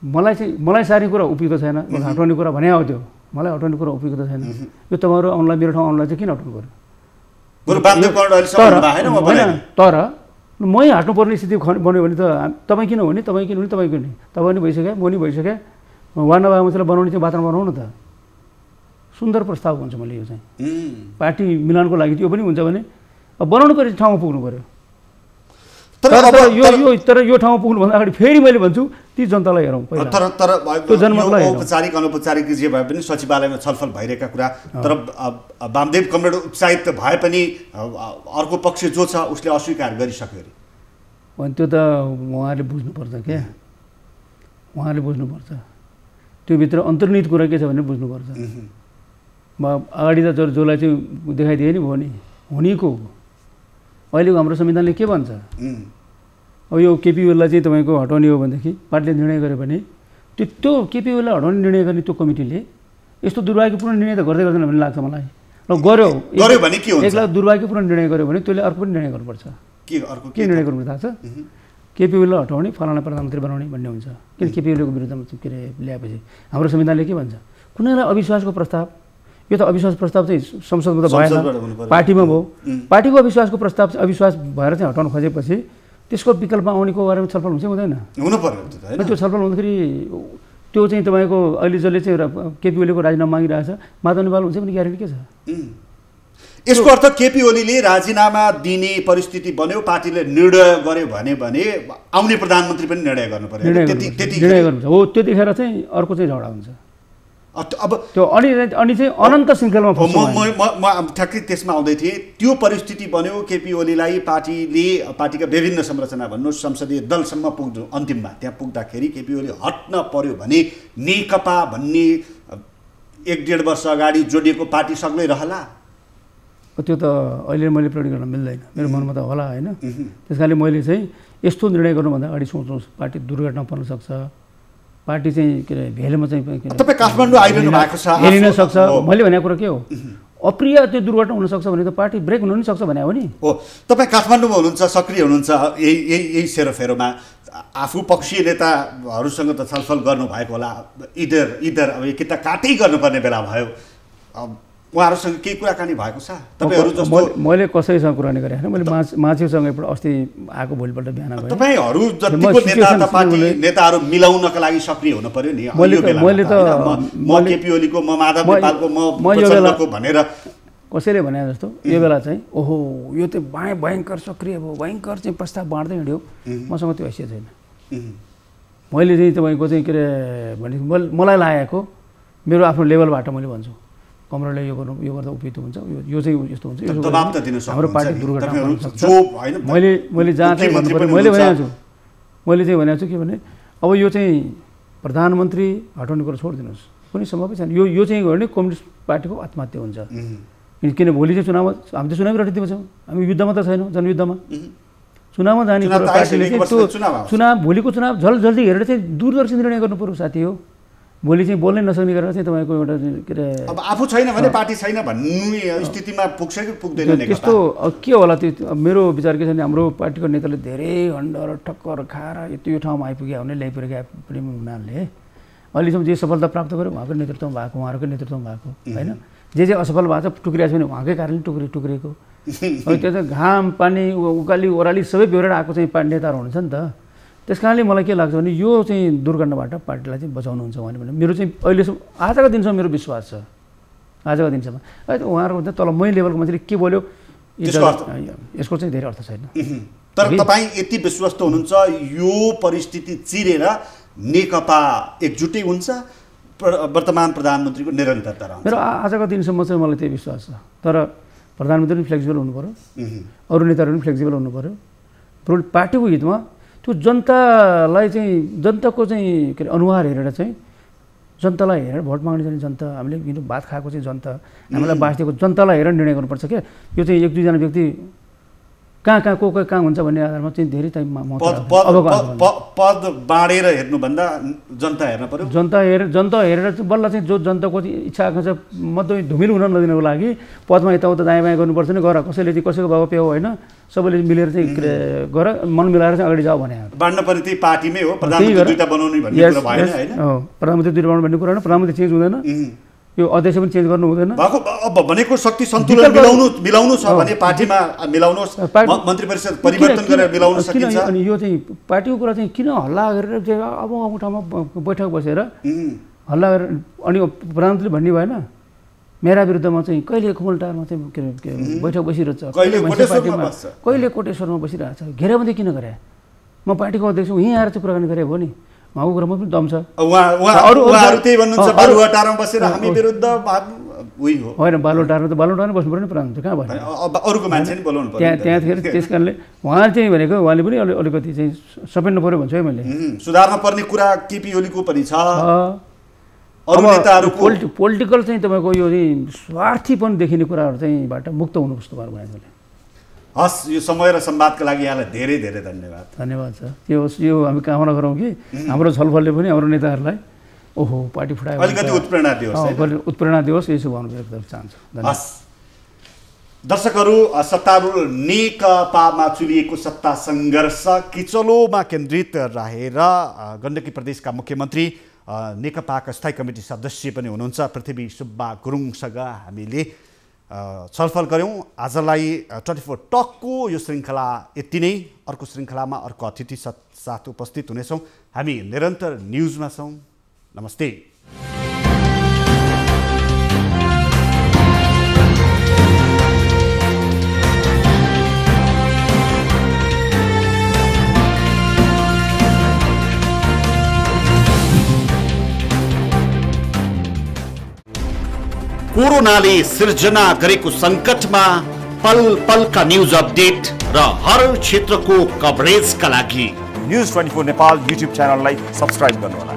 S2: मलाई सारी कुरा उपयुक्त छैन हटाउने कुरा भने हो त्यो मलाई हटाउने कुरा उपयुक्त छैन यो तपाईँहरू आउनलाई मेरो ठाउँ आउनलाई चाहिँ किन हटाउनु पर्यो तर मै हट्नुपर्ने स्थिति बन्यो भने त तपाईँ किन हो नि तपाईँ किन नि तपाईँ पनि भइसक्यो म नि भइसकेँ वार्ड नभए मान्छेलाई बनाउने चाहिँ वातावरण बनाउनु न त सुन्दर प्रस्ताव हुन्छ मैले यो चाहिँ पार्टी मिलानको लागि यो पनि हुन्छ भने बनाउनु पर्ने ठाउँमा पुग्नु पर्यो तर यो ठाउँमा पुग्नुभन्दा अगाडि फेरि मैले भन्छु ती जनतालाई हेरौँ
S1: औपचारिक अनौपचारिक जे भए पनि सचिवालयमा छलफल भइरहेका कुरा तर वामदेव कमरेड उत्साहित भए पनि अर्को पक्ष जो छ उसले अस्वीकार गरिसक्यो अरे
S2: अनि त्यो त उहाँले बुझ्नुपर्छ क्या उहाँले बुझ्नुपर्छ त्योभित्र अन्तर्निहित कुरा के छ भने बुझ्नुपर्छ अगाडि त जसलाई चाहिँ देखाइदिए नि भयो नि हुनेको अहिलेको हाम्रो संविधानले के भन्छ अब यो केपी ओलीलाई चाहिँ तपाईँको हटाउने हो भनेदेखि पार्टीले निर्णय गर्यो भने त्यो केपी ओलीलाई हटाउने निर्णय गर्ने त्यो कमिटीले यस्तो दुर्भाग्यपूर्ण निर्णय त गर्दै गर्दैन भन्ने लाग्छ मलाई ल गर्यो
S1: भने के हुन्छ
S2: एकलाई दुर्भाग्यपूर्ण निर्णय गर्यो भने त्यसले अर्को पनि निर्णय गर्नुपर्छ के निर्णय गर्नुपर्छ थाहा छ केपी ओलीलाई हटाउने फलाना प्रधानमन्त्री बनाउने भन्ने हुन्छ किन केपी ओलीको विरुद्धमा के अरे ल्याएपछि हाम्रो संविधानले के भन्छ कुनैलाई अविश्वासको प्रस्ताव यो त अविश्वास प्रस्ताव चाहिँ संसदमा त भएन पार्टीमा भयो पार्टीको अविश्वासको प्रस्ताव अविश्वास भएर चाहिँ हटाउन खोजेपछि त्यसको विकल्पमा आउनेको बारेमा छलफल हुन्छ हुँदैन
S1: हुनु पर्यो
S2: त्यो छलफल हुँदाखेरि त्यो चाहिँ तपाईँको अहिले जसले चाहिँ केपी ओलीको राजीनामा मागिरहेछ माधव नेपाल हुन्छ भने ग्यारेन्टी के छ
S1: यसको अर्थ केपी ओलीले राजीनामा दिने परिस्थिति बन्यो पार्टीले निर्णय गर्यो भने आउने प्रधानमन्त्री पनि निर्णय गर्नु पर्यो
S2: निर्णय गर्नुहुन्छ हो त्यतिखेर चाहिँ अर्को चाहिँ झगडा हुन्छ अब त्यो अनि चाहिँ अनन्त श्रृङ्खलामा
S1: म ठ्याक्कै त्यसमा आउँदै थिएँ त्यो परिस्थिति बन्यो केपी ओलीलाई पार्टीका विभिन्न संरचना भन्नुहोस् संसदीय दलसम्म पुग्नु अन्तिममा त्यहाँ पुग्दाखेरि केपी ओली हट्न पर्यो भने नेकपा भन्ने 1-1.5 वर्ष अगाडि जोडिएको पार्टी सक्दै रहला
S2: त्यो त अहिले मैले प्रेडिक्ट गर्न मिल्दैन मेरो मनमा त होला होइन त्यस कारणले मैले चाहिँ यस्तो निर्णय गर्नुभन्दा अगाडि सोच्नुहोस् पार्टी दुर्घटना पर्न सक्छ पार्टी चाहिँ के अरे भेलमा चाहिँ
S1: तपाईँ काठमाडौँ आइरहनु भएको छ
S2: हेरिन सक्छ मैले भनेको कुरा के हो अप्रिय त्यो दुर्घटना हुन सक्छ भने त पार्टी ब्रेक हुन पनि सक्छ भने हो नि
S1: हो तपाईँ काठमाडौँमा हुनुहुन्छ सक्रिय हुनुहुन्छ यही सेरोफेरोमा आफू पक्षीय नेताहरूसँग त छलफल गर्नु भएको होला इधर अब कि त काटै गर्नुपर्ने बेला भयो उहाँहरूसँग केही कुराकानी भएको छ तपाईहरु जस्तो
S2: मैले कसैसँग कुराकानी गरेँ हैन मैले मान्छेसँग एकपल्ट अस्ति आएको भोलिपल्ट बिहान गएँ
S1: तपाईहरु जतिको नेता त पार्टी नेताहरू मिलाउनका लागि सक्रिय हुन पर्यो नि
S2: मैले त
S1: म केपी ओलीको म माधव नेपालको म प्रचण्डको भनेर
S2: कसैले भने जस्तो यो बेला चाहिँ ओहो यो त भयंकर सक्रिय भयो भयंकर चाहिँ प्रस्ताव बाँड्दै हिँड्यो मसँग त्यो हैसियत छैन मैले चाहिँ तपाईको चाहिँ के रे भने मलाई लागेको मेरो आफ्नो लेभलबाट मैले भन्छु कमरेडले यो गर्दा उपयुक्त हुन्छ यो चाहिँ यस्तो हुन्छ
S1: दबाब त दिन सक्छ
S2: हाम्रो पार्टी दुर्घटना हुन सक्छ मैले जहाँ चाहिँ भन्नुपर्यो मैले भनेको छु मैले चाहिँ भनेको छु के भने अब यो चाहिँ प्रधानमन्त्री हटाउने कुरा छोडिदिनुहोस् कुनै सम्भवै छैन यो चाहिँ गर्ने कम्युनिस्ट पार्टीको आत्महत्या हुन्छ किन भोलि चाहिँ चुनाव हामी त चुनावै लडिदिएको छौँ हामी युद्धमा त छैनौँ जनयुद्धमा चुनावमा जाने कुरा पार्टीले चाहिँ त्यो चुनाव भोलिको चुनाव जल्दी हेरेर चाहिँ दूरदर्शी निर्णय गर्नु पर्यो साथी हो भोलि चाहिँ बोल्नै नसक्ने गरेर चाहिँ तपाईँको एउटा के अरे
S1: अब आफू छैन भने पार्टी छैन भन्ने स्थितिमा पुग्छ कि पुग्दैन नेकपा?
S2: त्यस्तो के होला त्यो मेरो विचार के छ भने हाम्रो पार्टीको नेताले धेरै हन्डर ठक्कर खाएर यो ठाउँमा आइपुग्यो भने ल्याइपुगेका पनि हुनाले अहिलेसम्म जे सफलता प्राप्त गर्यो उहाँको नेतृत्वमा भएको, उहाँहरूको नेतृत्वमा भएको होइन। जे असफल भएको छ टुक्रिएको छ भने उहाँकै कारणले टुक्रेको। त्यो त घाम पानी उकाली ओह्राली सबै बेहोरेर आएको चाहिँ नेताहरू हुनुहुन्छ नि त। त्यस कारणले मलाई के लाग्छ भने यो चाहिँ दुर्घटनाबाट पार्टीलाई चाहिँ बचाउनुहुन्छ भने मेरो चाहिँ अहिलेसम्म आजको दिनसम्म मेरो विश्वास छ। आजको दिनसम्म उहाँहरूको चाहिँ तल मै लेभलको मान्छेले के बोल्यो यसको चाहिँ धेरै अर्थ छैन।
S1: तर तपाईँ यति विश्वस्त हुनुहुन्छ यो परिस्थिति चिरेर नेकपा एकजुटै हुन्छ, वर्तमान प्रधानमन्त्रीको निरन्तरता रहन्छ?
S2: मेरो आजको दिनसम्म चाहिँ मलाई त्यही विश्वास छ। तर प्रधानमन्त्री पनि फ्लेक्सिबल हुनु पऱ्यो, अरू नेताहरू पनि फ्लेक्सिबल हुनु पऱ्यो। पार्टीको हितमा त्यो जनतालाई चाहिँ जनताको चाहिँ के अरे अनुहार हेरेर चाहिँ जनतालाई हेरेर भोट माग्ने चाहिँ जनता, हामीले जुन भात खाएको चाहिँ जनता, हामीलाई बास दिएको जनतालाई हेरेर निर्णय गर्नुपर्छ क्या। यो चाहिँ एक दुईजना व्यक्ति कहाँ को कहाँ हुन्छ भन्ने आधारमा चाहिँ धेरै टाइममा
S1: पद बाँडेर हेर्नुभन्दा जनता हेर्न पर्यो।
S2: जनता हेरेर चाहिँ बल्ल चाहिँ जो जनताको इच्छा आकांक्षा मध्ये धुमिल हुन नदिनको लागि पदमा यताउता दायाँ बायाँ गर्नुपर्छ नि। गर कसैले चाहिँ कसैको बाबा प्याउ होइन, सबैले मिलेर चाहिँ गर मन मिलाएर चाहिँ अगाडि जाऊ भने
S1: बाँड्न पर्ने त्यही पार्टीमै हो। प्रधानमन्त्री दुईटा बनाउने भन्ने कुरा भएन हैन?
S2: प्रधानमन्त्री दुईटा बनाउने भन्ने कुरा होइन। प्रधानमन्त्री चेन्ज हुँदैन, यो अध्यक्ष पनि चेन्ज गर्नु हुँदैन।
S1: अब भनेको शक्ति सन्तुलन मिलाउनु छ भने पार्टीमा मिलाउनुहोस्, मन्त्री परिषद परिवर्तन गरेर मिलाउन सकिन्छ।
S2: अनि यो चाहिँ पार्टीको कुरा चाहिँ किन हल्ला गरेर चाहिँ अब अमुक ठाउँमा बैठक बसेर हल्ला गरेर अनि प्रधानमन्त्रीले भन्ने भएन मेरा विरुद्धमा चाहिँ कहिले खुमलटारमा चाहिँ के बैठक बसिरहेछ, कहिले कोटेश्वरमा बसिरहेछ, घेराबन्दी किन गरे? म पार्टीको अध्यक्ष हुँ, यहीँ आएर चाहिँ कुराकानी गरे हो नि। उहाँको कुरामा पनि दम छ।
S1: उहाँहरू त्यही भन्नुहुन्छ बालुवाटारमा बसेर हामी विरुद्ध उही हो
S2: होइन। बालुवाटारमा त बालुवाटारमा बस्नु पर्यो नि प्रधानमन्त्री, कहाँ भयो?
S1: अरूको मान्छे नि बोलाउनु पर्यो
S2: त्यहाँखेरि। त्यस कारणले उहाँ चाहिँ भनेको उहाँले पनि अलिकति चाहिँ समेट्नु पर्यो भन्छु है मैले।
S1: सुधार्न पर्ने कुरा केपी ओलीको पनि छ। अरू नेताहरूको
S2: पोलिटिकल चाहिँ तपाईँको यो चाहिँ स्वार्थीपन देखिने कुराहरू चाहिँबाट मुक्त हुनुपर्छ तपाईँहरू भने मैले।
S1: हस्, यो समय र संवादका लागि यहाँलाई धेरै धेरै धन्यवाद।
S2: धन्यवाद छ। यो हामी कामना गरौँ कि हाम्रो छलफलले पनि हाम्रो नेताहरूलाई ओहो पार्टी फुटायो
S1: अलिकति
S2: उत्प्रेरणा दियोस्, यही शुभकामना व्यक्त गर्न चाहन्छु।
S1: हस् दर्शकहरू, सत्तारूढ नेकपामा चुलिएको सत्ता सङ्घर्ष किचलोमा केन्द्रित रहेर गण्डकी प्रदेशका मुख्यमन्त्री नेकपाका स्थायी कमिटी सदस्य पनि हुनुहुन्छ पृथ्वी सुब्बा गुरुङसँग हामीले छलफल गऱ्यौँ। आजलाई 24 टकको यो श्रृङ्खला यति नै। अर्को श्रृङ्खलामा अर्को अतिथि साथ उपस्थित हुनेछौँ। हामी निरन्तर न्युजमा छौँ। नमस्ते। कोरोनाले सिर्जना गरेको सङ्कटमा पल पलका न्युज अपडेट र हर क्षेत्रको कभरेजका लागि न्युज 24 नेपाल युट्युब च्यानललाई सब्स्क्राइब गर्नुहोला।